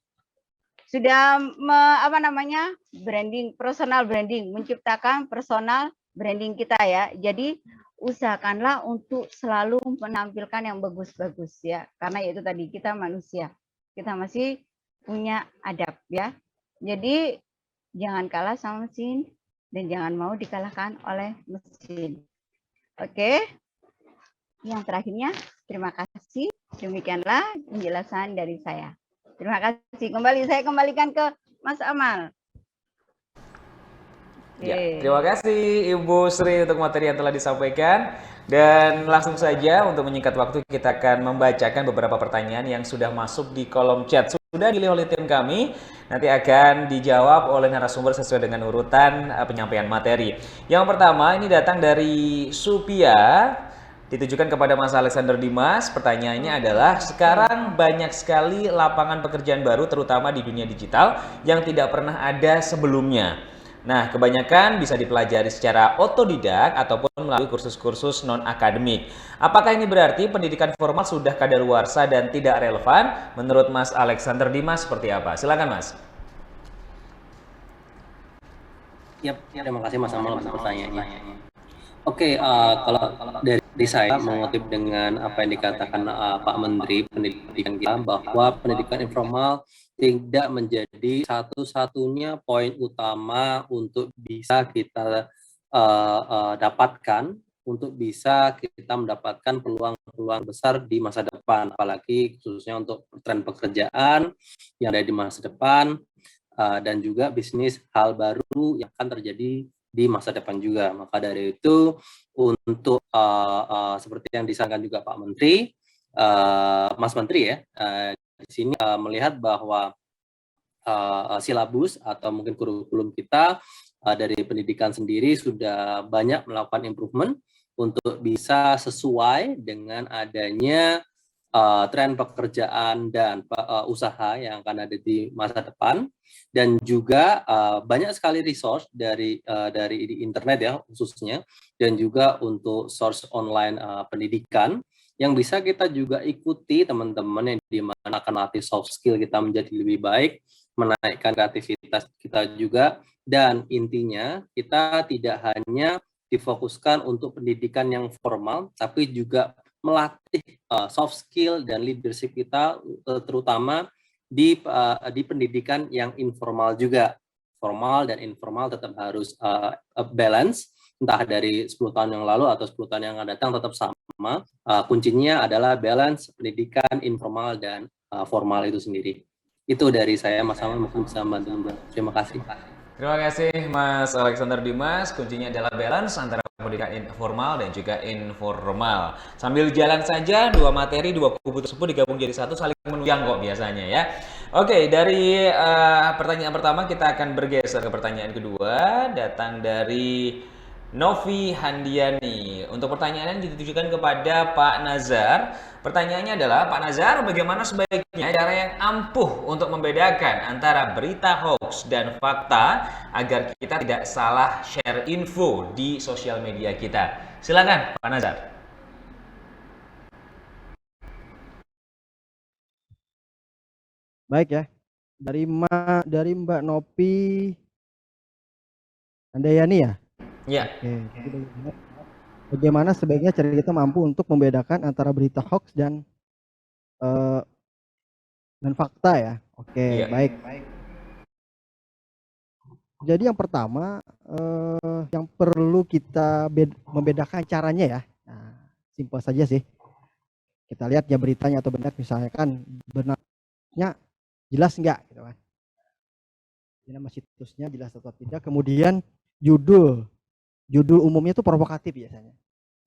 branding, personal branding, menciptakan personal branding kita ya. Jadi usahakanlah untuk selalu menampilkan yang bagus-bagus ya, karena yaitu tadi kita manusia, kita masih punya adab ya. Jadi jangan kalah sama mesin dan jangan mau dikalahkan oleh mesin. Oke. Yang terakhirnya, terima kasih. Demikianlah penjelasan dari saya. Terima kasih. Saya kembalikan ke Mas Amal. Ya, terima kasih Ibu Sri untuk materi yang telah disampaikan. Dan langsung saja untuk menyingkat waktu kita akan membacakan beberapa pertanyaan yang sudah masuk di kolom chat. Sudah dipilih oleh tim kami, nanti akan dijawab oleh narasumber sesuai dengan urutan penyampaian materi. Yang pertama ini datang dari Supia, ditujukan kepada Mas Alexander Dimas. Pertanyaannya adalah, sekarang banyak sekali lapangan pekerjaan baru terutama di dunia digital yang tidak pernah ada sebelumnya. Nah, kebanyakan bisa dipelajari secara otodidak ataupun melalui kursus-kursus non-akademik. Apakah ini berarti pendidikan formal sudah kadaluarsa dan tidak relevan? Menurut Mas Alexander Dimas seperti apa? Silakan Mas. Ya, terima kasih Mas Amal untuk pertanyaannya. Oke, kalau dari saya mengutip dengan apa yang dikatakan Pak Menteri Pendidikan kita, bahwa pendidikan informal tidak menjadi satu-satunya poin utama untuk bisa kita dapatkan, untuk bisa kita mendapatkan peluang-peluang besar di masa depan, apalagi khususnya untuk tren pekerjaan yang ada di masa depan, dan juga bisnis hal baru yang akan terjadi di masa depan juga. Maka dari itu, untuk seperti yang disampaikan juga Pak Menteri, Mas Menteri ya, di sini melihat bahwa silabus atau mungkin kurikulum kita dari pendidikan sendiri sudah banyak melakukan improvement untuk bisa sesuai dengan adanya tren pekerjaan dan usaha yang akan ada di masa depan, dan juga banyak sekali resource dari internet ya khususnya, dan juga untuk source online pendidikan yang bisa kita juga ikuti teman-teman, yang di mana akan latih soft skill kita menjadi lebih baik, menaikkan kreativitas kita juga, dan intinya kita tidak hanya difokuskan untuk pendidikan yang formal, tapi juga melatih soft skill dan leadership kita, terutama di pendidikan yang informal juga. Formal dan informal tetap harus balance, entah dari 10 tahun yang lalu atau 10 tahun yang akan datang tetap sama. Kuncinya adalah balance pendidikan informal dan formal itu sendiri. Itu dari saya, Mas Amal, mungkin bisa membantu. Terima kasih. Terima kasih Mas Alexander Dimas. Kuncinya adalah balance antara pendidikan formal dan juga informal. Sambil jalan saja, dua materi, dua kubu tersebut digabung jadi satu, saling menunjang kok biasanya ya. Oke, dari pertanyaan pertama kita akan bergeser ke pertanyaan kedua, datang dari Novi Handiani. Untuk pertanyaannya ditujukan kepada Pak Nazar. Pertanyaannya adalah, Pak Nazar, bagaimana sebaiknya cara yang ampuh untuk membedakan antara berita hoax dan fakta agar kita tidak salah share info di sosial media kita? Silakan, Pak Nazar. Baik ya, dari Mbak Nopi Handayani ya. Ya. Oke, jadi bagaimana sebaiknya cara kita mampu untuk membedakan antara berita hoax dan fakta ya. Oke, Iya. baik. Jadi yang pertama yang perlu kita membedakan caranya ya. Nah, simpel saja sih. Kita lihat ya beritanya atau benar, misalkan benarnya jelas enggak gitu kan. Ini nama situsnya jelas atau tidak. Kemudian judul umumnya itu provokatif biasanya.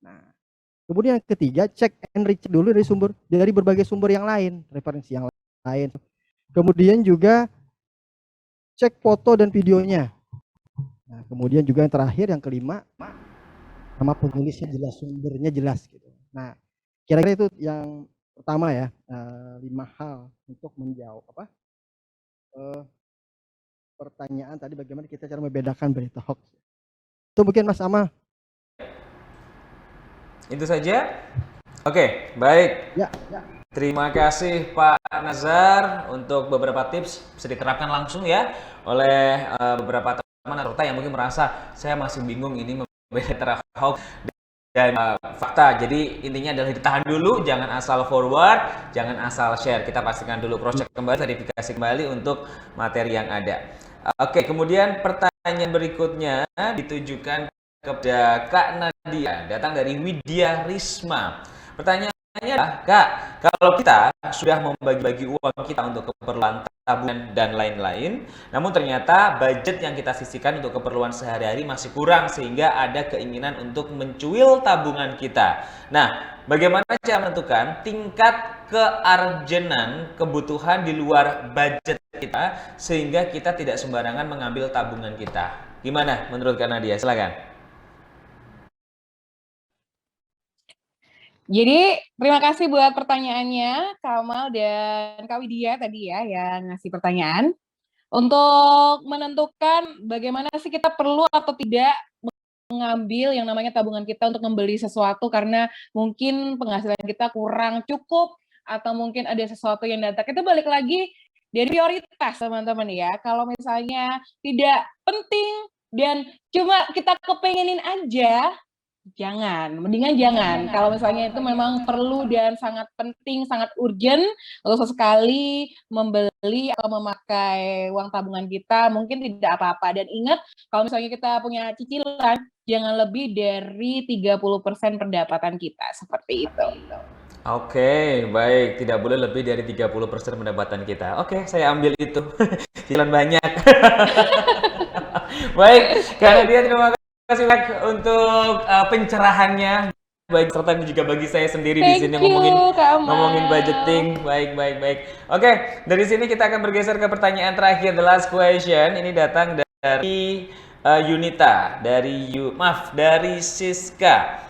Nah, kemudian yang ketiga, cek and recheck dulu dari berbagai sumber yang lain, referensi yang lain. Kemudian juga cek foto dan videonya. Nah, kemudian juga yang terakhir, yang kelima, nama penulisnya jelas, sumbernya jelas gitu. Nah, kira-kira itu yang pertama ya, 5 hal untuk menjawab pertanyaan tadi, bagaimana kita cara membedakan berita hoax. Itu mungkin Mas Amal. Itu saja? Oke, baik. Ya. Terima kasih Pak Nazar untuk beberapa tips bisa diterapkan langsung ya oleh beberapa teman atau yang mungkin merasa saya masih bingung ini membedakan hoax dan fakta. Jadi intinya adalah ditahan dulu, jangan asal forward, jangan asal share. Kita pastikan dulu, cross check kembali, verifikasi kembali untuk materi yang ada. Oke, kemudian pertanyaan berikutnya ditujukan kepada Kak Nadia, datang dari Widya Risma. Pertanyaannya adalah, Kak, kalau kita sudah membagi-bagi uang kita untuk keperluan tabungan dan lain-lain, namun ternyata budget yang kita sisihkan untuk keperluan sehari-hari masih kurang sehingga ada keinginan untuk mencuil tabungan kita. Nah, bagaimana cara menentukan tingkat kearjenan kebutuhan di luar budget kita sehingga kita tidak sembarangan mengambil tabungan kita? Gimana menurut Kak Nadia? Silakan. Jadi terima kasih buat pertanyaannya Kamal dan Kak Widya tadi ya yang ngasih pertanyaan. Untuk menentukan bagaimana sih kita perlu atau tidak mengambil yang namanya tabungan kita untuk membeli sesuatu karena mungkin penghasilan kita kurang cukup atau mungkin ada sesuatu yang datang. Itu balik lagi dari prioritas teman-teman ya. Kalau misalnya tidak penting dan cuma kita kepengenin aja, mendingan jangan. Kalau misalnya itu memang perlu dan sangat penting, sangat urgent untuk sesekali membeli atau memakai uang tabungan kita, mungkin tidak apa-apa. Dan ingat, kalau misalnya kita punya cicilan, jangan lebih dari 30% pendapatan kita, seperti itu. Oke, baik. Tidak boleh lebih dari 30% pendapatan kita. Oke, saya ambil itu. Cicilan banyak. Baik, karena dia terima kasih banyak untuk pencerahannya. Baik, serta juga bagi saya sendiri di sini ngomongin budgeting. Baik. Oke, dari sini kita akan bergeser ke pertanyaan terakhir, the last question. Ini datang dari Yunita, dari Siska.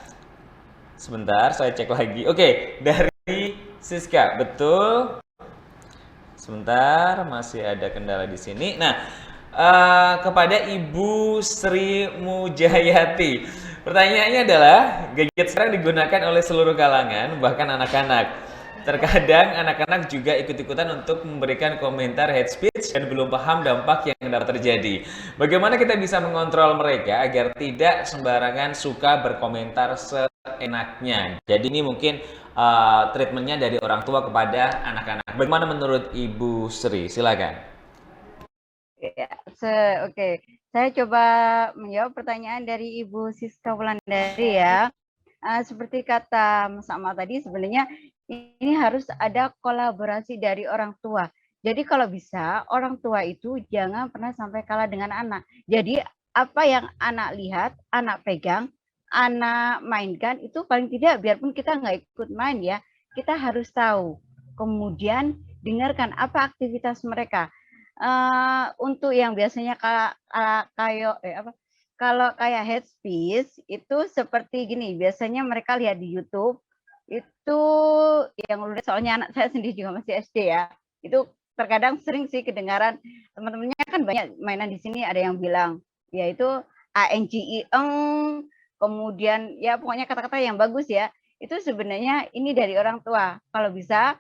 Sebentar, saya cek lagi. Oke, dari Siska, betul. Sebentar, masih ada kendala di sini. Nah, kepada Ibu Sri Mujayati. Pertanyaannya adalah, gadget sekarang digunakan oleh seluruh kalangan, bahkan anak-anak. Terkadang anak-anak juga ikut-ikutan untuk memberikan komentar hate speech dan belum paham dampak yang dapat terjadi. Bagaimana kita bisa mengontrol mereka agar tidak sembarangan suka berkomentar seenaknya? Jadi ini mungkin treatmentnya dari orang tua kepada anak-anak. Bagaimana menurut Ibu Sri? Silakan. Ya, oke. Saya coba menjawab pertanyaan dari Ibu Siska Wulandari ya. Seperti kata Mas Amal tadi, sebenarnya ini harus ada kolaborasi dari orang tua. Jadi kalau bisa, orang tua itu jangan pernah sampai kalah dengan anak. Jadi apa yang anak lihat, anak pegang, anak mainkan, itu paling tidak biarpun kita nggak ikut main ya, kita harus tahu. Kemudian dengarkan apa aktivitas mereka. Untuk yang biasanya kalau kayak head speech itu seperti gini, biasanya mereka lihat di YouTube itu yang udah, soalnya anak saya sendiri juga masih SD ya. Itu terkadang sering sih kedengaran teman-temannya kan banyak mainan di sini, ada yang bilang yaitu ANGI kemudian ya pokoknya kata-kata yang bagus ya. Itu sebenarnya ini dari orang tua. Kalau bisa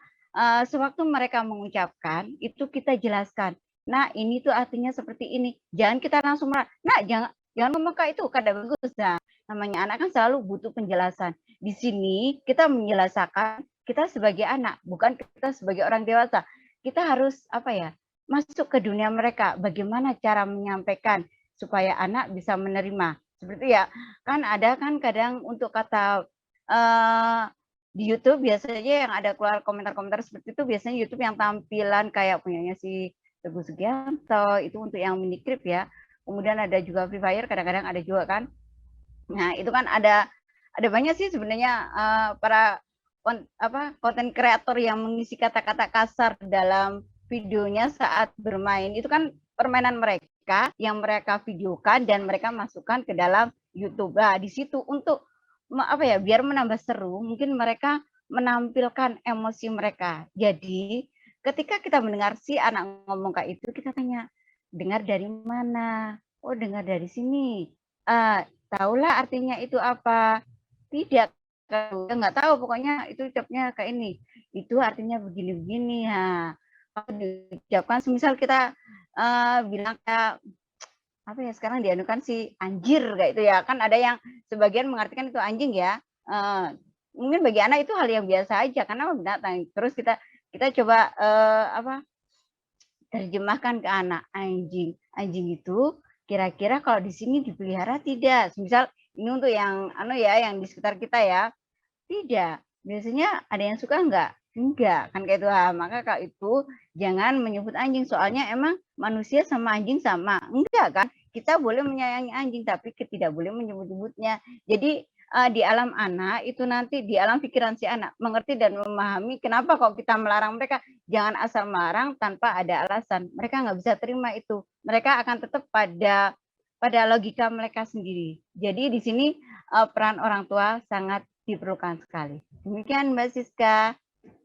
sewaktu mereka mengucapkan itu kita jelaskan. Nah, ini tuh artinya seperti ini. Jangan kita langsung marah. Nah, jangan ngomong kayak itu, kada bagus. Nah, namanya anak kan selalu butuh penjelasan. Di sini kita menjelaskan kita sebagai anak, bukan kita sebagai orang dewasa. Kita harus masuk ke dunia mereka. Bagaimana cara menyampaikan supaya anak bisa menerima. Seperti ya, kan ada kan kadang untuk kata di YouTube biasanya yang ada keluar komentar-komentar seperti itu, biasanya YouTube yang tampilan kayak punyanya si Teguh Sugianto, itu untuk yang minikrip ya. Kemudian ada juga Free Fire, kadang-kadang ada juga kan. Nah, itu kan ada banyak sih sebenarnya para konten kreator yang mengisi kata-kata kasar dalam videonya saat bermain. Itu kan permainan mereka yang mereka videokan dan mereka masukkan ke dalam YouTube. Nah, di situ untuk biar menambah seru, mungkin mereka menampilkan emosi mereka. Jadi ketika kita mendengar si anak ngomong kayak itu, kita tanya, dengar dari mana? Oh, dengar dari sini. Tahulah artinya itu apa? Tidak, nggak tahu. Pokoknya itu ucapnya kayak ini. Itu artinya begini-begini. Nah, kalau diucapkan, semisal kita bilang kayak sekarang dianukan si anjir kayak itu ya. Kan ada yang sebagian mengartikan itu anjing ya. Mungkin bagi anak itu hal yang biasa aja karena binatang. Terus kita coba terjemahkan ke anak, anjing itu kira-kira kalau di sini dipelihara tidak? Misal ini untuk yang yang di sekitar kita ya, tidak. Biasanya ada yang suka enggak kan kayak itu. Maka kalau itu jangan menyebut anjing, soalnya emang manusia sama anjing sama, enggak kan? Kita boleh menyayangi anjing tapi tidak boleh menyebut-nyebutnya. Jadi di alam anak itu nanti di alam pikiran si anak mengerti dan memahami kenapa kok kita melarang mereka. Jangan asal melarang tanpa ada alasan. Mereka nggak bisa terima itu. Mereka akan tetap pada logika mereka sendiri. Jadi di sini peran orang tua sangat diperlukan sekali. Demikian Mbak Siska.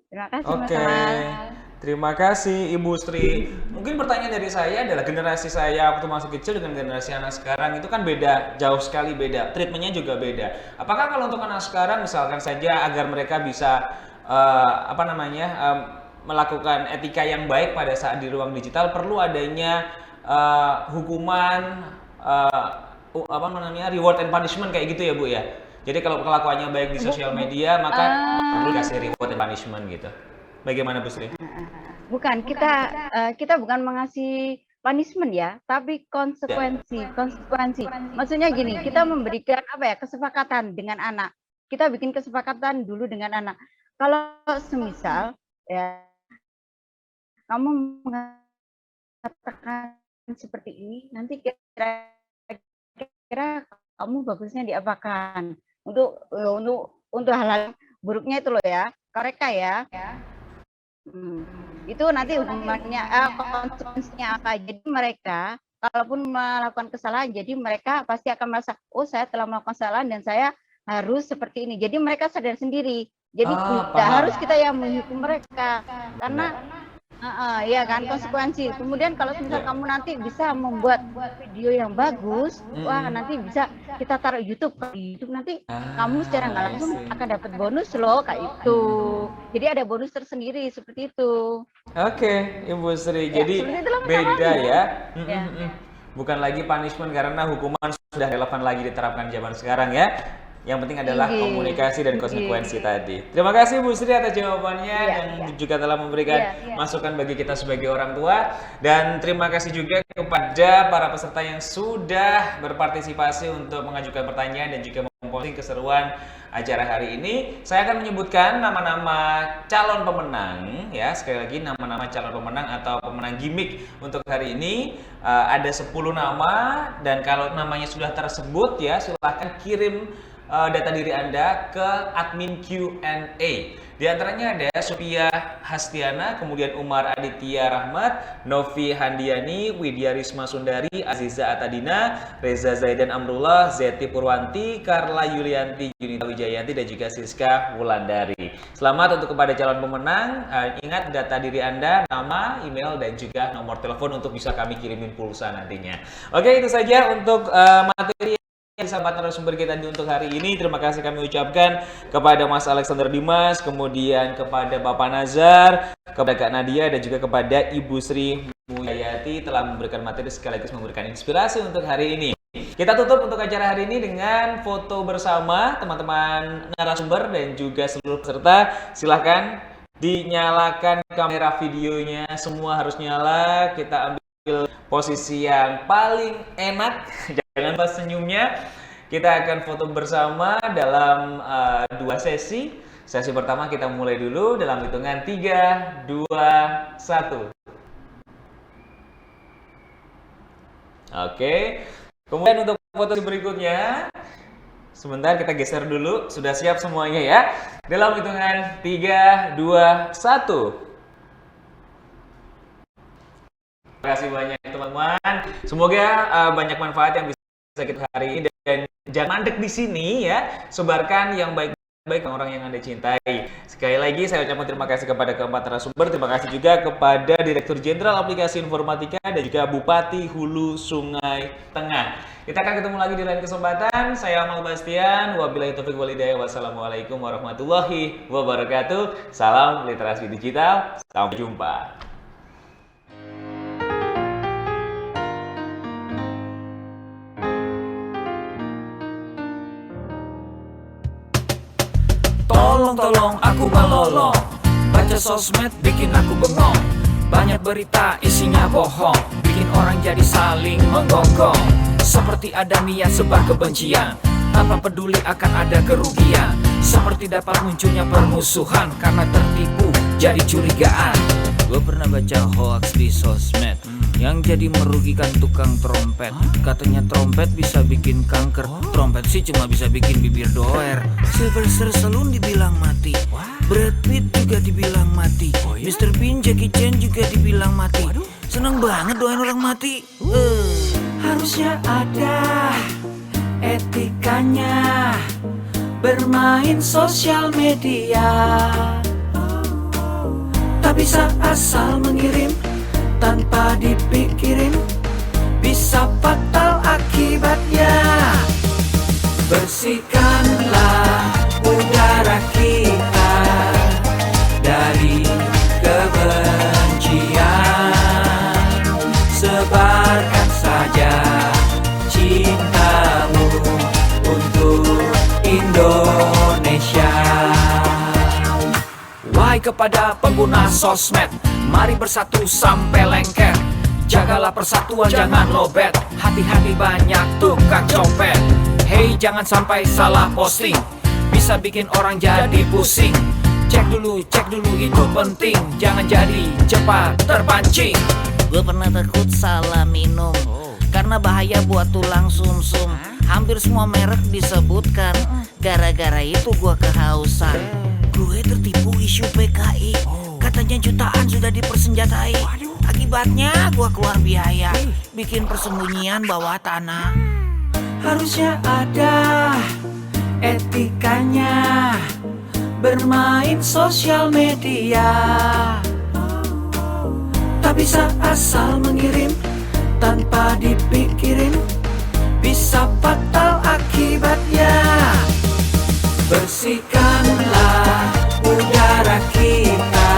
Terima kasih Mas Amal. Terima kasih Ibu Sri. Mungkin pertanyaan dari saya adalah generasi saya waktu masih kecil dengan generasi anak sekarang itu kan beda, jauh sekali beda. Treatmentnya juga beda. Apakah kalau untuk anak sekarang misalkan saja agar mereka bisa melakukan etika yang baik pada saat di ruang digital perlu adanya hukuman reward and punishment kayak gitu ya Bu ya? Jadi kalau kelakuannya baik di sosial media maka perlu kasih reward and punishment gitu. Bagaimana Bu Sri? Bukan, kita bukan mengasih punishment ya, tapi konsekuensi. Maksudnya gini, kita memberikan kesepakatan dengan anak. Kita bikin kesepakatan dulu dengan anak. Kalau semisal ya kamu mengatakan seperti ini, nanti kira-kira kamu bagusnya diapakan? Untuk hal-hal buruknya itu loh ya, mereka ya. Itu nanti hukumannya konsekuensinya apa. Jadi mereka kalaupun melakukan kesalahan, jadi mereka pasti akan merasa, oh saya telah melakukan kesalahan dan saya harus seperti ini. Jadi mereka sadar sendiri. Jadi tidak harus kita yang menghukum mereka karena ya kan konsekuensi. Kemudian kalau misal kamu nanti bisa membuat video yang bagus, wah nanti bisa kita taruh YouTube. Di YouTube nanti kamu secara nggak langsung akan dapat bonus loh kayak itu. Jadi ada bonus tersendiri seperti itu. Oke, Ibu Sri. Jadi beda ya. Bukan lagi punishment karena hukuman sudah relevan lagi diterapkan zaman sekarang ya. Yang penting adalah komunikasi dan konsekuensi tadi. Terima kasih Bu Sri atas jawabannya dan juga telah memberikan masukan bagi kita sebagai orang tua. Dan terima kasih juga kepada para peserta yang sudah berpartisipasi untuk mengajukan pertanyaan dan juga memposting keseruan acara hari ini. Saya akan menyebutkan nama-nama calon pemenang ya. Sekali lagi nama-nama calon pemenang atau pemenang gimmick untuk hari ini ada 10 nama dan kalau namanya sudah tersebut ya silahkan kirim data diri Anda ke admin Q&A. Di antaranya ada Sophia Hastiana, kemudian Umar Aditya Rahmat, Novi Handiani, Widya Risma Sundari, Aziza Atadina, Reza Zaidan Amrullah, Zeti Purwanti, Karla Yulianti, Junita Wijayanti, dan juga Siska Wulandari. Selamat untuk kepada calon pemenang. Ingat data diri Anda, nama, email, dan juga nomor telepon untuk bisa kami kirimin pulsa nantinya. Oke, itu saja untuk materi sahabat narasumber kita untuk hari ini. Terima kasih kami ucapkan kepada Mas Alexander Dimas, kemudian kepada Bapak Nazar, kepada Kak Nadia, dan juga kepada Ibu Sri Muyayati telah memberikan materi sekaligus memberikan inspirasi untuk hari ini. Kita tutup untuk acara hari ini dengan foto bersama teman-teman narasumber dan juga seluruh peserta. Silahkan dinyalakan kamera videonya, semua harus nyala. Kita ambil posisi yang paling enak, jangan pas senyumnya. Kita akan foto bersama dalam 2 sesi. Sesi pertama kita mulai dulu dalam hitungan 3, 2, 1. Oke. Kemudian untuk foto berikutnya, sebentar kita geser dulu. Sudah siap semuanya ya? Dalam hitungan 3, 2, 1. Terima kasih banyak teman-teman. Semoga banyak manfaat yang bisa kita hari ini, dan jangan mandek di sini ya. Sebarkan yang baik-baik ke orang yang Anda cintai. Sekali lagi saya ucapkan terima kasih kepada keempat narasumber. Terima kasih juga kepada Direktur Jenderal Aplikasi Informatika dan juga Bupati Hulu Sungai Tengah. Kita akan ketemu lagi di lain kesempatan. Saya Amal Bastian. Wabillahi taufiq wal hidayah. Wassalamualaikum warahmatullahi wabarakatuh. Salam literasi digital. Sampai jumpa. Tolong aku melolong, baca sosmed bikin aku bengong. Banyak berita isinya bohong, bikin orang jadi saling menggonggong. Seperti ada niat sebar kebencian, tanpa peduli akan ada kerugian. Seperti dapat munculnya permusuhan, karena tertipu jadi curigaan. Gue pernah baca hoax di sosmed yang jadi merugikan tukang trompet. Katanya trompet bisa bikin kanker, trompet sih cuma bisa bikin bibir doer. Sylvester Stallone dibilang mati, Brad Pitt juga dibilang mati, Mr. Bean, Jackie Chan juga dibilang mati. Seneng banget doain orang mati. Harusnya ada etikanya bermain sosial media. Tak bisa asal mengirim tanpa dipikirin, bisa fatal akibatnya. Bersihkanlah udara kita dari kebencian. Sebarkan saja cintamu untuk Indonesia. Wahai kepada pengguna sosmed, mari bersatu sampai lengket. Jagalah persatuan, jangan lobet. Hati-hati banyak tukang copet. Hey, jangan sampai salah posting, bisa bikin orang jadi pusing. Cek dulu itu penting, jangan jadi cepat terpancing. Gue pernah takut salah minum, karena bahaya buat tulang sumsum. Hampir semua merek disebutkan, gara-gara itu gue kehausan. Gue tertipu isu PKI, katanya jutaan sudah dipersenjatai. Akibatnya gue keluar biaya, bikin persembunyian bawah tanah. Harusnya ada etikanya bermain sosial media. Tak bisa asal mengirim tanpa dipikirin, bisa fatal akibatnya. Bersihkanlah udara kita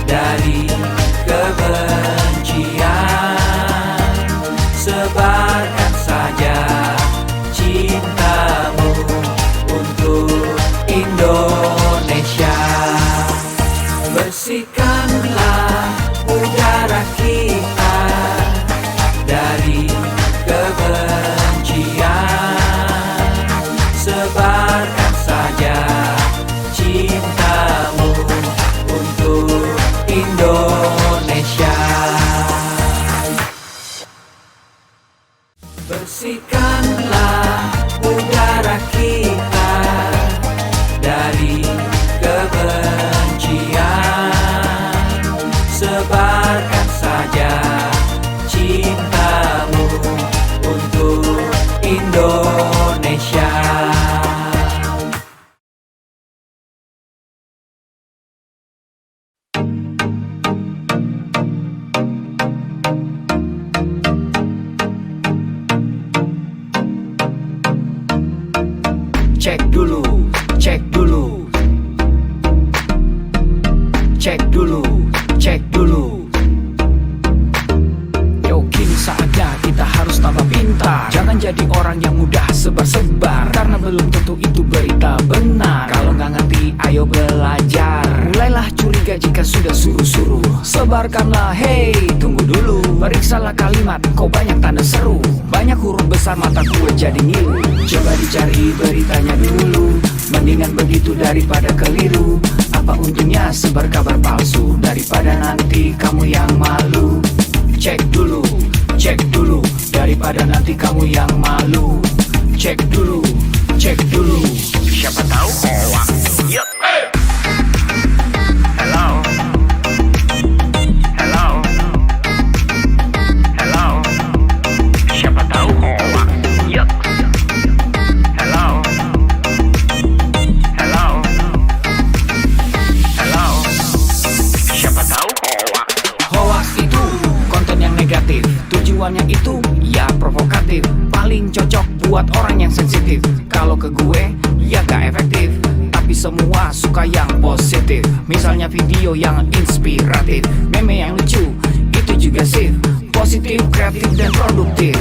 dari kebencian. Sebarkan saja cintamu untuk Indonesia. Bersihkanlah udara kita dari kebencian. cek dulu, cek dulu. Cek dulu, cek dulu. Yo, kini saatnya kita harus tambah pintar. Jangan jadi orang yang mudah sebar-sebar, karena belum tentu itu berita benar. Kalau nggak ngerti, ayo belajar. Mulailah curiga jika sudah suruh-suruh. Sebarkanlah, hey, tunggu dulu. Periksalah kalimat, kok banyak tanda seru. Banyak huruf besar, mata gue jadi ngilu. Coba dicari beritanya dulu. Mendingan begitu daripada keliru. Apa untungnya sebar kabar palsu, daripada nanti kamu yang malu. Cek dulu, daripada nanti kamu yang malu. Cek dulu, siapa tahu hoax. Yuk. Hello. Hello. Hello. Siapa tahu hoax. Yuk. Hello. Hello. Hello. Siapa tahu hoax. Hoax itu konten yang negatif, tujuannya itu ya provokatif. Paling cocok buat orang yang sensitif. Kalau ke gue ya gak efektif, tapi semua suka yang positif. Misalnya video yang inspiratif, meme yang lucu, itu juga sip. Positif, kreatif, dan produktif.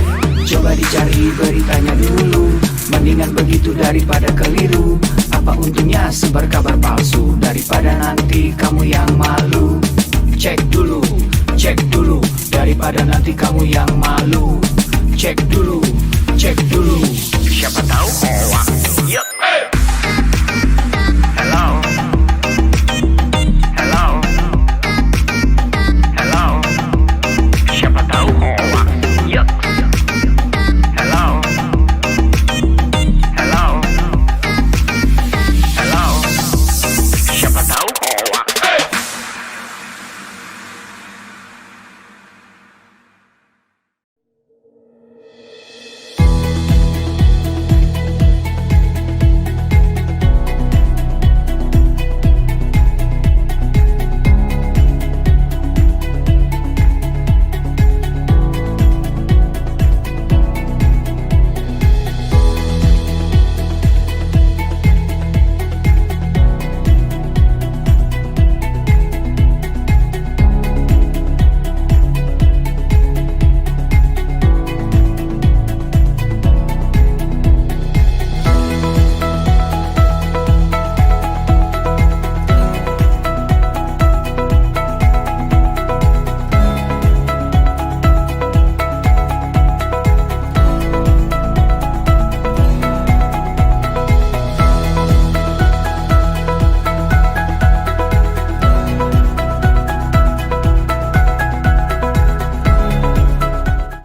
Coba dicari beritanya dulu. Mendingan begitu daripada keliru. Apa untungnya sebar kabar palsu, daripada nanti kamu yang malu. Cek dulu, daripada nanti kamu yang malu. Cek dulu, siapa